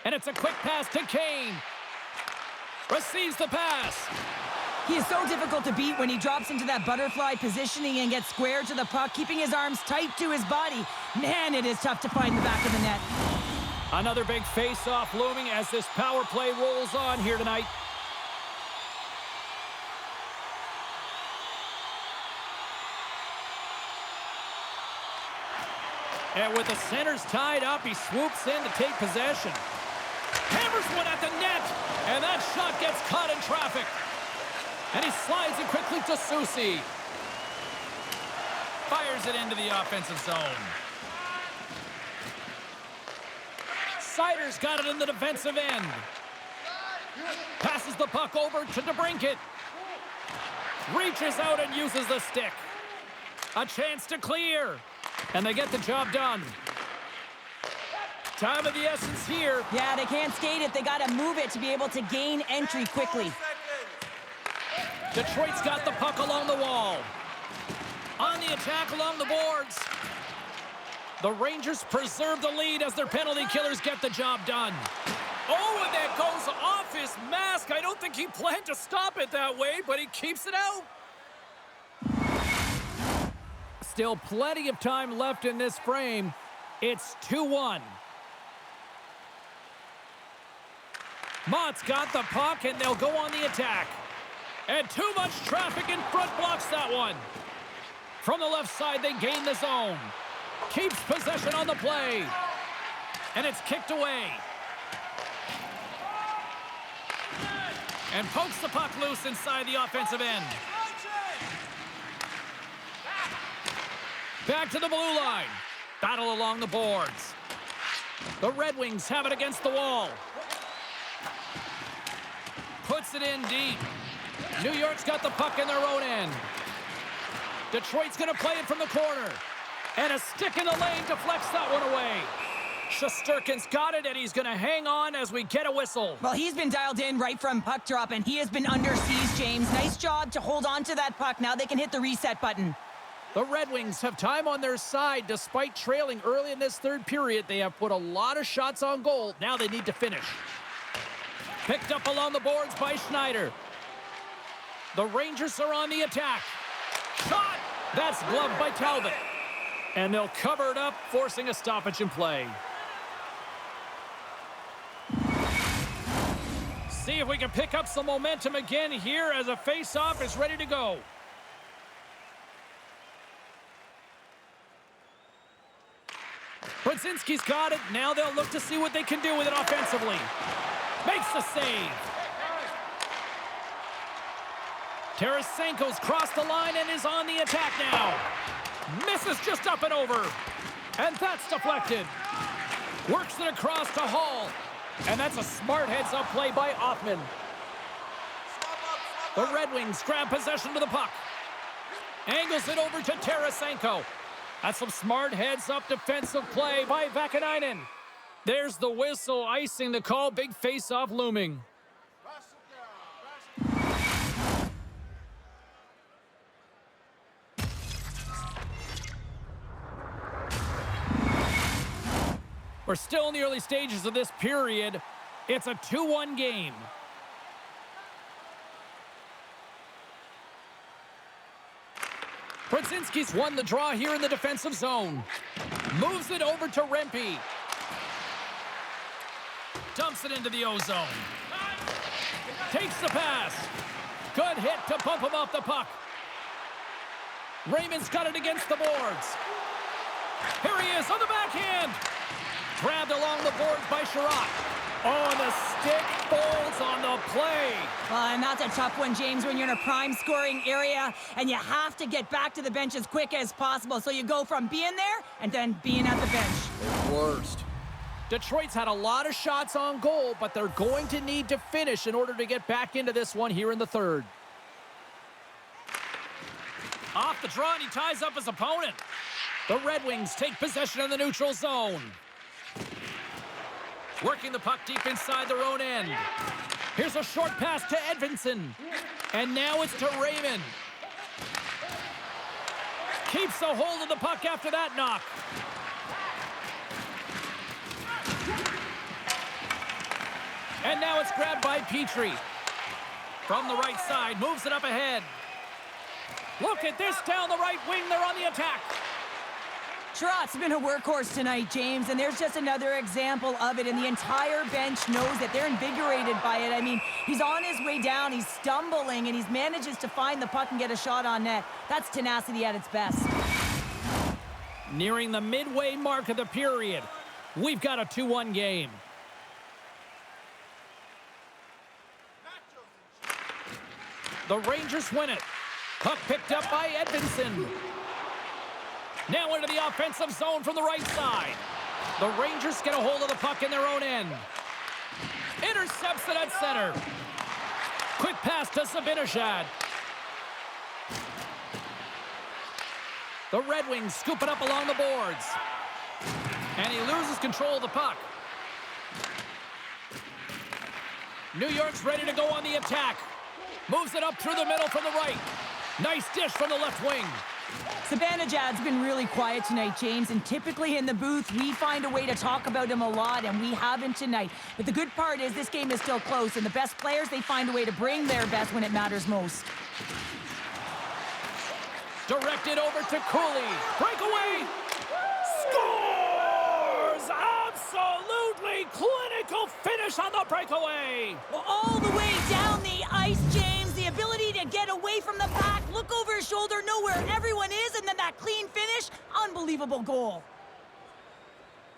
And it's a quick pass to Kane. Receives the pass. He is so difficult to beat when he drops into that butterfly positioning and gets square to the puck, keeping his arms tight to his body. Man, it is tough to find the back of the net. Another big face-off looming as this power play rolls on here tonight. And with the centers tied up, he swoops in to take possession. Hammers one at the net, and that shot gets caught in traffic. And he slides it quickly to Soucy. Fires it into the offensive zone. Sider's got it in the defensive end. Passes the puck over to DeBrincat. Reaches out and uses the stick. A chance to clear. And they get the job done. Time of the essence here. Yeah, they can't skate it. They got to move it to be able to gain entry quickly. Detroit's got the puck along the wall. On the attack along the boards. The Rangers preserve the lead as their penalty killers get the job done. Oh, and that goes off his mask. I don't think he planned to stop it that way, but he keeps it out. Still plenty of time left in this frame. It's 2-1. Mott's got the puck, and they'll go on the attack. And too much traffic in front blocks that one. From the left side, they gain the zone. Keeps possession on the play. And it's kicked away. And pokes the puck loose inside the offensive end. Back to the blue line. Battle along the boards. The Red Wings have it against the wall. Puts it in deep. New York's got the puck in their own end. Detroit's going to play it from the corner. And a stick in the lane deflects that one away. Shesterkin's got it, and he's going to hang on as we get a whistle. Well, he's been dialed in right from puck drop, and he has been under siege, James. Nice job to hold on to that puck. Now they can hit the reset button. The Red Wings have time on their side. Despite trailing early in this third period, they have put a lot of shots on goal. Now they need to finish. Picked up along the boards by Schneider. The Rangers are on the attack. Shot! That's gloved by Talbot. And they'll cover it up, forcing a stoppage in play. See if we can pick up some momentum again here as a face-off is ready to go. Brzezinski's got it. Now they'll look to see what they can do with it offensively. Makes the save. Tarasenko's crossed the line and is on the attack now. Misses just up and over. And that's deflected. Works it across to Hall. And that's a smart heads-up play by Offman. The Red Wings grab possession to the puck. Angles it over to Tarasenko. That's some smart heads-up defensive play by Vakanainen. There's the whistle, icing the call. Big face-off looming. We're still in the early stages of this period. It's a 2-1 game. Brzezinski's won the draw here in the defensive zone. Moves it over to Rempe. Dumps it into the O-zone. Takes the pass. Good hit to bump him off the puck. Raymond's got it against the boards. Here he is on the backhand. Grabbed along the boards by Sherratt. Oh, and the stick folds on the play. And that's a tough one, James, when you're in a prime scoring area and you have to get back to the bench as quick as possible. So you go from being there and then being at the bench. Worst. Detroit's had a lot of shots on goal, but they're going to need to finish in order to get back into this one here in the third. Off the draw, and he ties up his opponent. The Red Wings take possession of the neutral zone. Working the puck deep inside their own end. Here's a short pass to Edvinsson. And now it's to Raymond. Keeps a hold of the puck after that knock. And now it's grabbed by Petrie. From the right side, moves it up ahead. Look at this down the right wing. They're on the attack. Sherratt's been a workhorse tonight, James, and there's just another example of it, and the entire bench knows that they're invigorated by it. I mean, he's on his way down, he's stumbling, and he manages to find the puck and get a shot on net. That's tenacity at its best. Nearing the midway mark of the period, we've got a 2-1 game. The Rangers win it. Puck picked up by Edvinsson. Now into the offensive zone from the right side. The Rangers get a hold of the puck in their own end. Intercepts it at center. Quick pass to Zibanejad. The Red Wings scoop it up along the boards. And he loses control of the puck. New York's ready to go on the attack. Moves it up through the middle from the right. Nice dish from the left wing. Zibanejad's been really quiet tonight, James, and typically in the booth, we find a way to talk about him a lot, and we haven't tonight. But the good part is this game is still close, and the best players, they find a way to bring their best when it matters most. Directed over to Cooley. Breakaway. Scores! Absolutely clinical finish on the breakaway. Well, all the way down the ice, James. The ability to get away from the pack, look over his shoulder, know where everyone is, and then that clean finish. Unbelievable goal.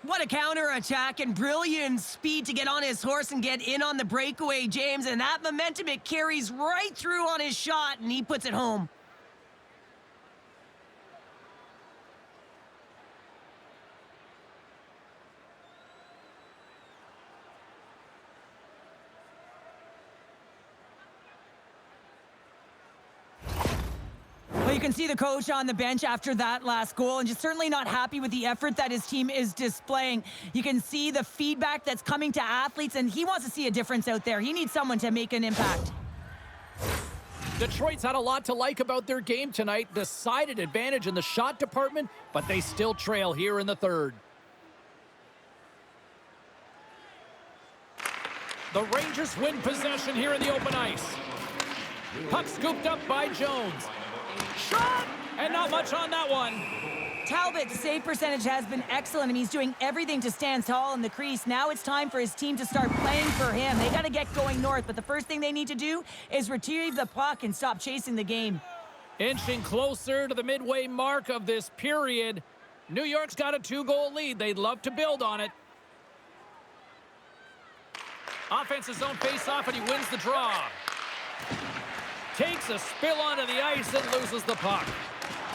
What a counter-attack and brilliant speed to get on his horse and get in on the breakaway, James. And that momentum, it carries right through on his shot, and he puts it home. Well, you can see the coach on the bench after that last goal, and just certainly not happy with the effort that his team is displaying. You can see the feedback that's coming to athletes, and he wants to see a difference out there. He needs someone to make an impact. Detroit's had a lot to like about their game tonight. Decided advantage in the shot department, but they still trail here in the third. The Rangers win possession here in the open ice. Puck scooped up by Jones. Shot! And not much on that one. Talbot's save percentage has been excellent, and he's doing everything to stand tall in the crease. Now it's time for his team to start playing for him. They got to get going north, but the first thing they need to do is retrieve the puck and stop chasing the game. Inching closer to the midway mark of this period. New York's got a 2-goal lead. They'd love to build on it. Offensive zone face-off, and he wins the draw. Takes a spill onto the ice and loses the puck.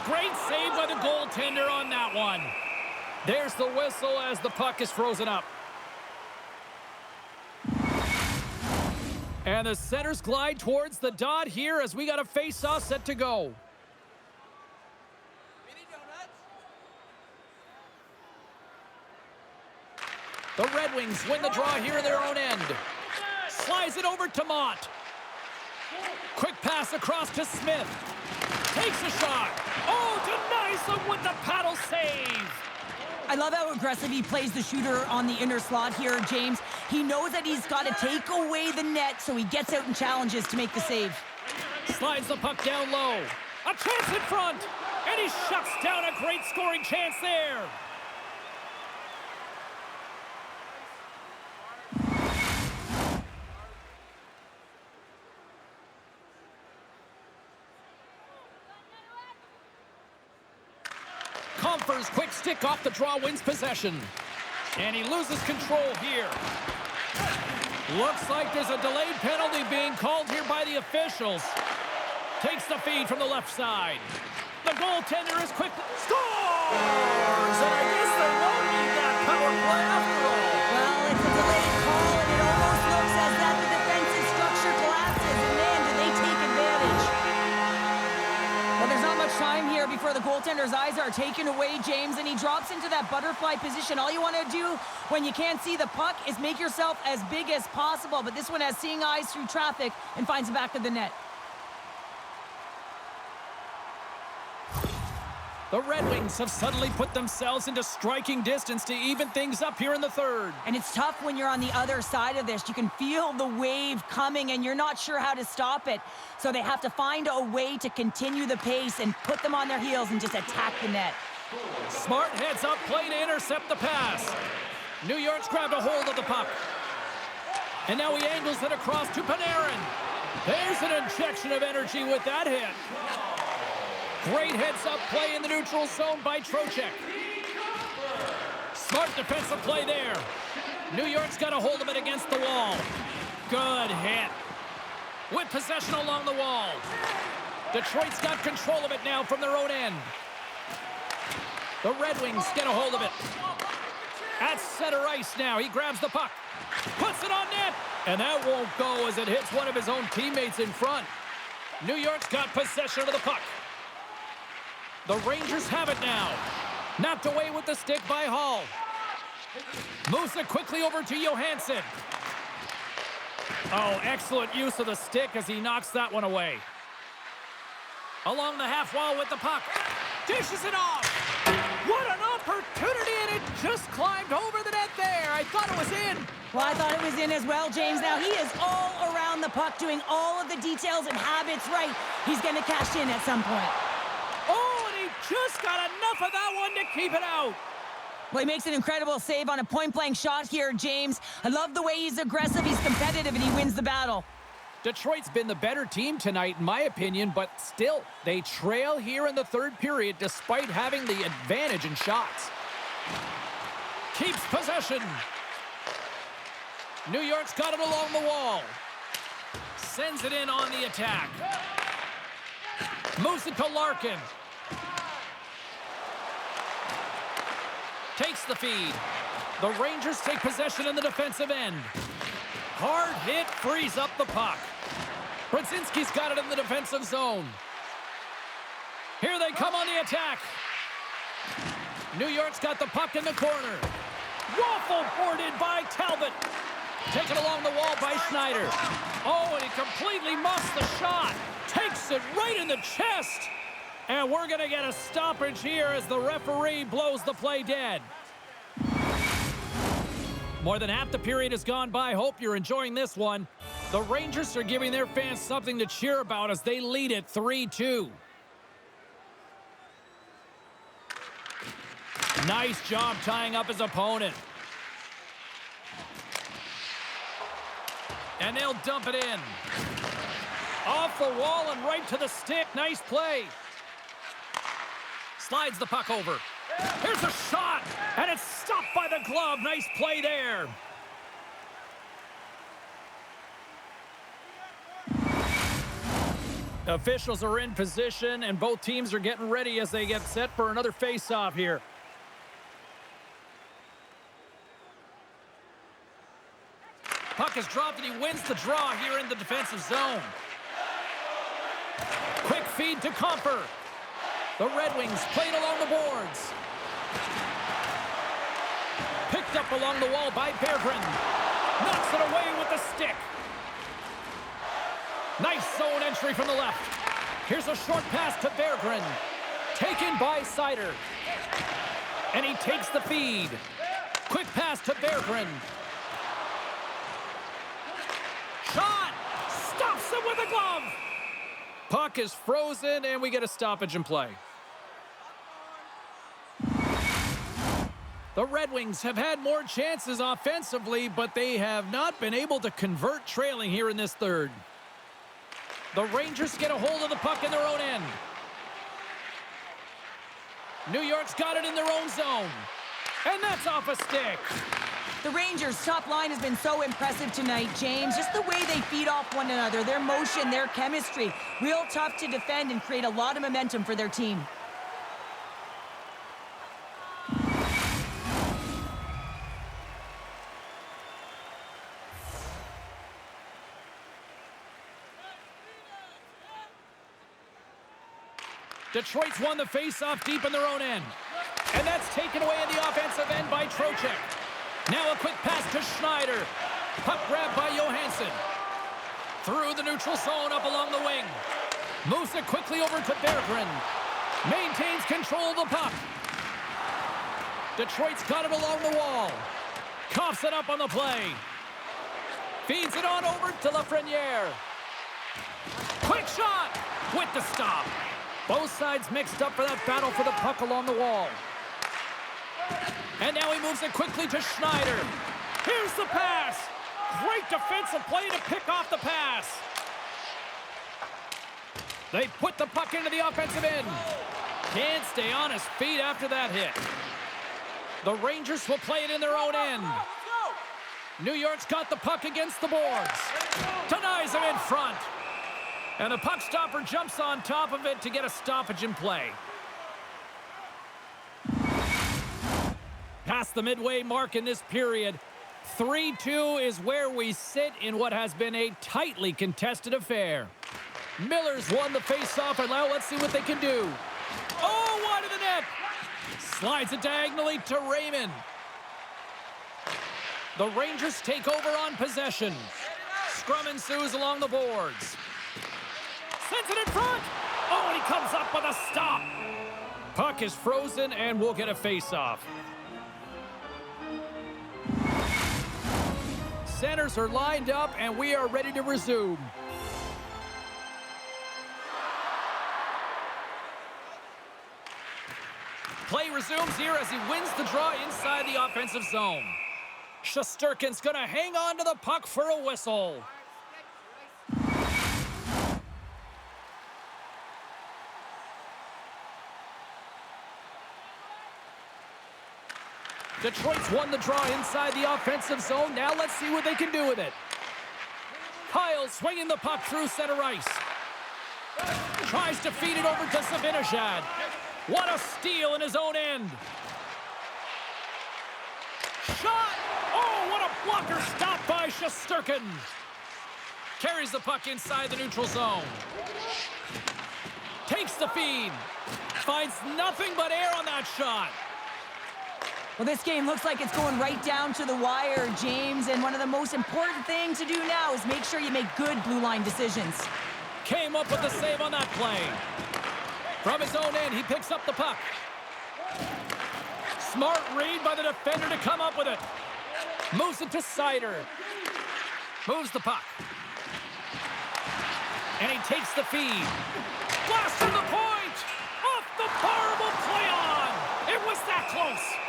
Great save by the goaltender on that one. There's the whistle as the puck is frozen up. And the centers glide towards the dot here as we got a face-off set to go. The Red Wings win the draw here in their own end. Slides it over to Mott. Quick pass across to Smith. Takes a shot. Oh, denies him with the paddle save. I love how aggressive he plays the shooter on the inner slot here, James. He knows that he's got to take away the net, so he gets out and challenges to make the save. Slides the puck down low. A chance in front. And he shuts down a great scoring chance there. Comfer's quick stick off the draw wins possession. And he loses control here. Looks like there's a delayed penalty being called here by the officials. Takes the feed from the left side. The goaltender is quick. Scores! And I guess they won't need that power play after all. Well, it's a delayed call, and it almost looks as that the defensive structure collapses. And man, do they take advantage. Well, there's not much time here before the goaltender's eyes are taken away, James, and he drops into that butterfly position. All you want to do when you can't see the puck is make yourself as big as possible, but this one has seeing eyes through traffic and finds the back of the net. The Red Wings have suddenly put themselves into striking distance to even things up here in the third. And it's tough when you're on the other side of this. You can feel the wave coming, and you're not sure how to stop it. So they have to find a way to continue the pace and put them on their heels and just attack the net. Smart heads up play to intercept the pass. New York's grabbed a hold of the puck. And now he angles it across to Panarin. There's an injection of energy with that hit. Great heads-up play in the neutral zone by Trocheck. Smart defensive play there. New York's got a hold of it against the wall. Good hit. With possession along the wall. Detroit's got control of it now from their own end. The Red Wings get a hold of it. At center ice now. He grabs the puck. Puts it on net. And that won't go as it hits one of his own teammates in front. New York's got possession of the puck. The Rangers have it now. Knocked away with the stick by Hall. Moves it quickly over to Johansson. Oh, excellent use of the stick as he knocks that one away. Along the half wall with the puck. Dishes it off. What an opportunity, and it just climbed over the net there. I thought it was in. Well, I thought it was in as well, James. Now, he is all around the puck, doing all of the details and habits right. He's going to cash in at some point. Oh, and he just got enough of that one to keep it out. Well, he makes an incredible save on a point-blank shot here, James. I love the way he's aggressive, he's competitive, and he wins the battle. Detroit's been the better team tonight, in my opinion, but still, they trail here in the third period despite having the advantage in shots. Keeps possession. New York's got it along the wall. Sends it in on the attack. Moves it to Larkin. Takes the feed. The Rangers take possession in the defensive end. Hard hit frees up the puck. Brzezinski's got it in the defensive zone. Here they come on the attack. New York's got the puck in the corner. Waffle boarded by Talbot. Taken along the wall by Schneider. Oh, and he completely muffs the shot. Takes it right in the chest. And we're going to get a stoppage here as the referee blows the play dead. More than half the period has gone by. Hope you're enjoying this one. The Rangers are giving their fans something to cheer about as they lead it 3-2. Nice job tying up his opponent. And they'll dump it in. Off the wall and right to the stick. Nice play. Slides the puck over. Here's a shot, and it's stopped by the glove. Nice play there. Officials are in position, and both teams are getting ready as they get set for another face-off here. Puck is dropped, and he wins the draw here in the defensive zone. Quick feed to Comper. The Red Wings played along the boards. Picked up along the wall by Berggren. Knocks it away with the stick. Nice zone entry from the left. Here's a short pass to Berggren. Taken by Seider. And he takes the feed. Quick pass to Berggren. Shot! Stops him with a glove! Puck is frozen, and we get a stoppage in play. The Red Wings have had more chances offensively, but they have not been able to convert trailing here in this third. The Rangers get a hold of the puck in their own end. New York's got it in their own zone. And that's off a stick. The Rangers' top line has been so impressive tonight, James. Just the way they feed off one another, their motion, their chemistry. Real tough to defend and create a lot of momentum for their team. Detroit's won the face-off deep in their own end. And that's taken away in the offensive end by Trocheck. Now a quick pass to Schneider. Puck grabbed by Johansson. Through the neutral zone up along the wing. Moves it quickly over to Berggren. Maintains control of the puck. Detroit's got it along the wall. Coughs it up on the play. Feeds it on over to Lafreniere. Quick shot with the stop. Both sides mixed up for that battle for the puck along the wall. And now he moves it quickly to Schneider. Here's the pass. Great defensive play to pick off the pass. They put the puck into the offensive end. Can't stay on his feet after that hit. The Rangers will play it in their own end. New York's got the puck against the boards. Denies him in front. And the puck stopper jumps on top of it to get a stoppage in play. past the midway mark in this period. 3-2 is where we sit in what has been a tightly contested affair. Miller's won the faceoff, and now let's see what they can do. Oh, wide of the net! Slides it diagonally to Raymond. The Rangers take over on possession. Scrum ensues along the boards. Sends it in front! Oh, and he comes up with a stop! Puck is frozen, and we'll get a face-off. Centers are lined up, and we are ready to resume. Play resumes here as he wins the draw inside the offensive zone. Shesterkin's going to hang on to the puck for a whistle. Detroit's won the draw inside the offensive zone. Now let's see what they can do with it. Kyle swinging the puck through center ice. Tries to feed it over to Zibanejad. What a steal in his own end. Shot! Oh, what a blocker stop by Shesterkin. Carries the puck inside the neutral zone. Takes the feed. Finds nothing but air on that shot. Well, this game looks like it's going right down to the wire, James, and one of the most important things to do now is make sure you make good blue line decisions. Came up with the save on that play. From his own end, he picks up the puck. Smart read by the defender to come up with it. Moves it to Seider. Moves the puck. And he takes the feed. Blast from the point! Off the bar, will play on! It was that close!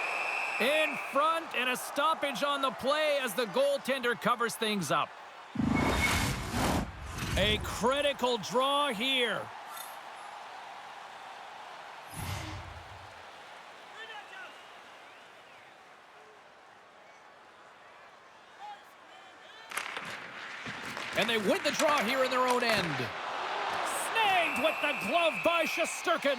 In front, and a stoppage on the play as the goaltender covers things up. A critical draw here. And they win the draw here in their own end. Snagged with the glove by Shesterkin.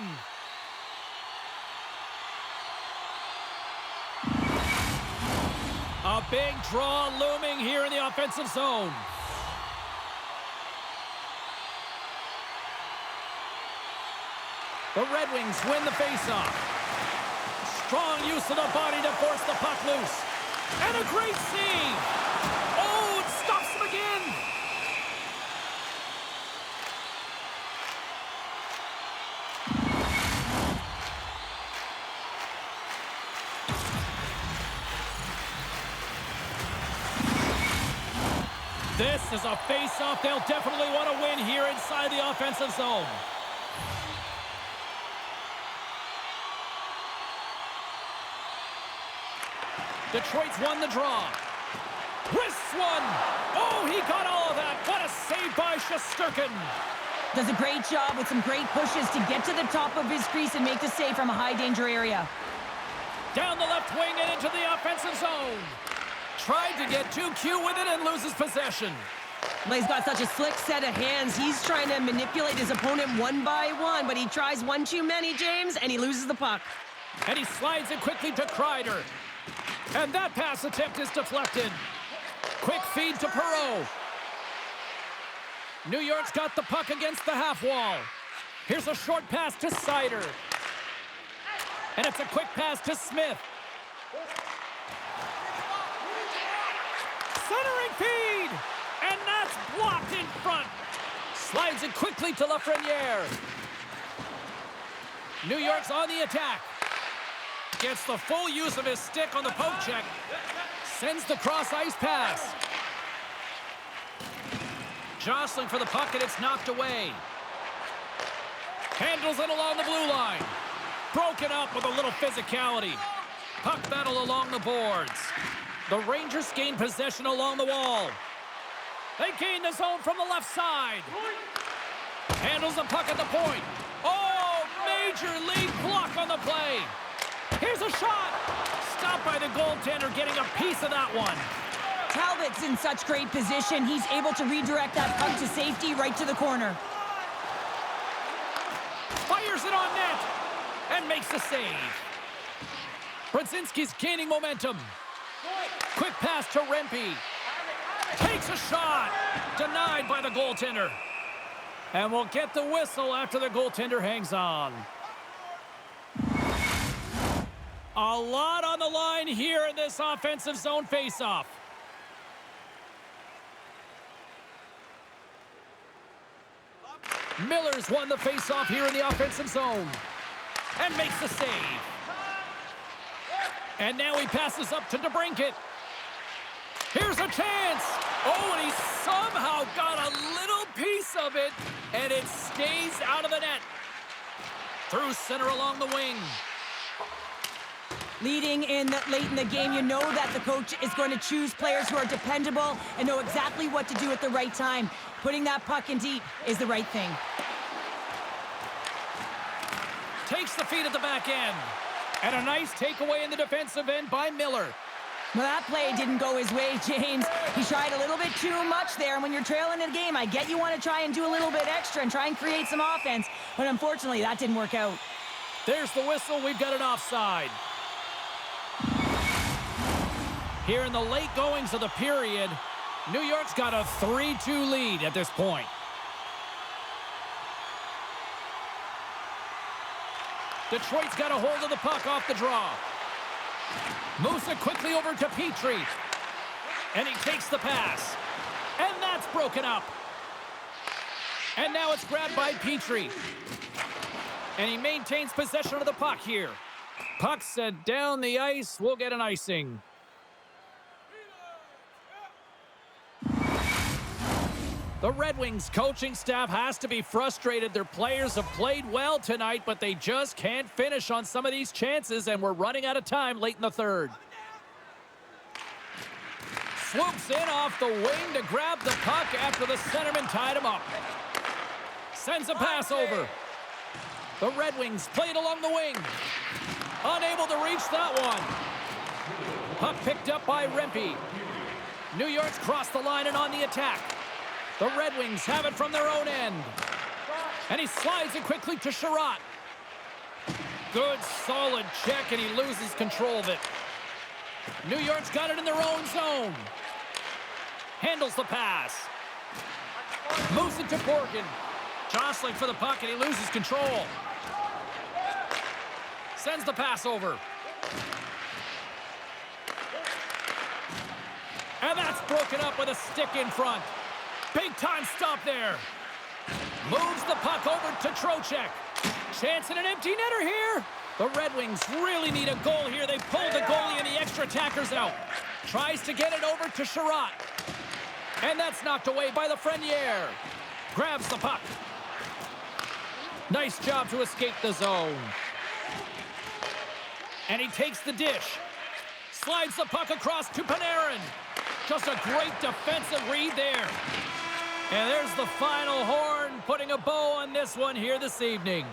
A big draw looming here in the offensive zone. The Red Wings win the faceoff. Strong use of the body to force the puck loose. And a great save. Oh, it stops him again. This is a face-off they'll definitely want to win here inside the offensive zone. Detroit's won the draw. Wrists one. Oh, he got all of that. What a save by Shesterkin. Does a great job with some great pushes to get to the top of his crease and make the save from a high-danger area. Down the left wing and into the offensive zone. Tried to get too cute with it and loses possession. Well, he's got such a slick set of hands. He's trying to manipulate his opponent one by one, but he tries one too many, James, and he loses the puck. And he slides it quickly to Kreider. And that pass attempt is deflected. Quick feed to Perreault. New York's got the puck against the half wall. Here's a short pass to Seider. And it's a quick pass to Smith. Centering feed! And that's blocked in front. Slides it quickly to Lafreniere. New York's on the attack. Gets the full use of his stick on the poke check. Sends the cross-ice pass. Jostling for the puck, and it's knocked away. Handles it along the blue line. Broken up with a little physicality. Puck battle along the boards. The Rangers gain possession along the wall. They gain the zone from the left side. Handles the puck at the point. Oh, major league block on the play. Here's a shot. Stopped by the goaltender, getting a piece of that one. Talbot's in such great position. He's able to redirect that puck to safety right to the corner. Fires it on net and makes the save. Brzezinski's gaining momentum. Quick pass to Rempe. Takes a shot. Denied by the goaltender. And we'll get the whistle after the goaltender hangs on. A lot on the line here in this offensive zone faceoff. Miller's won the faceoff here in the offensive zone. And makes the save. And now he passes up to DeBrincat. Here's a chance. Oh, and he somehow got a little piece of it, and it stays out of the net. Through center along the wing. Leading late in the game, you know that the coach is going to choose players who are dependable and know exactly what to do at the right time. Putting that puck in deep is the right thing. Takes the feed at the back end. And a nice takeaway in the defensive end by Miller. Well, that play didn't go his way, James. He tried a little bit too much there, and when you're trailing in the game, I get you want to try and do a little bit extra and try and create some offense, but unfortunately, that didn't work out. There's the whistle. We've got an offside. Here in the late goings of the period, New York's got a 3-2 lead at this point. Detroit's got a hold of the puck off the draw. Moves it quickly over to Petrie. And he takes the pass. And that's broken up. And now it's grabbed by Petrie. And he maintains possession of the puck here. Puck sent down the ice. We'll get an icing. The Red Wings coaching staff has to be frustrated. Their players have played well tonight, but they just can't finish on some of these chances, and we're running out of time late in the third. Swoops in off the wing to grab the puck after the centerman tied him up. Sends a pass over. The Red Wings play it along the wing. Unable to reach that one. Puck picked up by Rempe. New York's crossed the line and on the attack. The Red Wings have it from their own end. And he slides it quickly to Sherratt. Good, solid check, and he loses control of it. New York's got it in their own zone. Handles the pass. Moves it to Borgen. Jostling for the puck, and he loses control. Sends the pass over. And that's broken up with a stick in front. Big time stop there. Moves the puck over to Trocheck. Chance at an empty netter here. The Red Wings really need a goal here. They pulled the goalie and the extra attackers out. Tries to get it over to Sherratt. And that's knocked away by the Frenier. Grabs the puck. Nice job to escape the zone. And he takes the dish. Slides the puck across to Panarin. Just a great defensive read there. And there's the final horn, putting a bow on this one here this evening.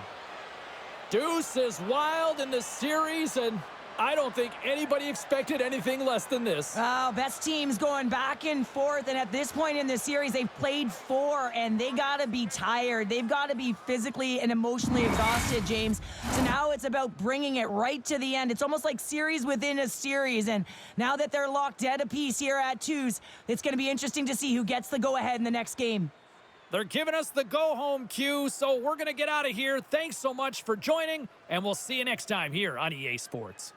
Deuce is wild in the series, and I don't think anybody expected anything less than this. Oh, best teams going back and forth, and at this point in the series, they've played 4, and they got to be tired. They've got to be physically and emotionally exhausted, James. So now it's about bringing it right to the end. It's almost like series within a series, and now that they're locked dead apiece here at 2s, it's going to be interesting to see who gets the go-ahead in the next game. They're giving us the go-home cue, so we're going to get out of here. Thanks so much for joining, and we'll see you next time here on EA Sports.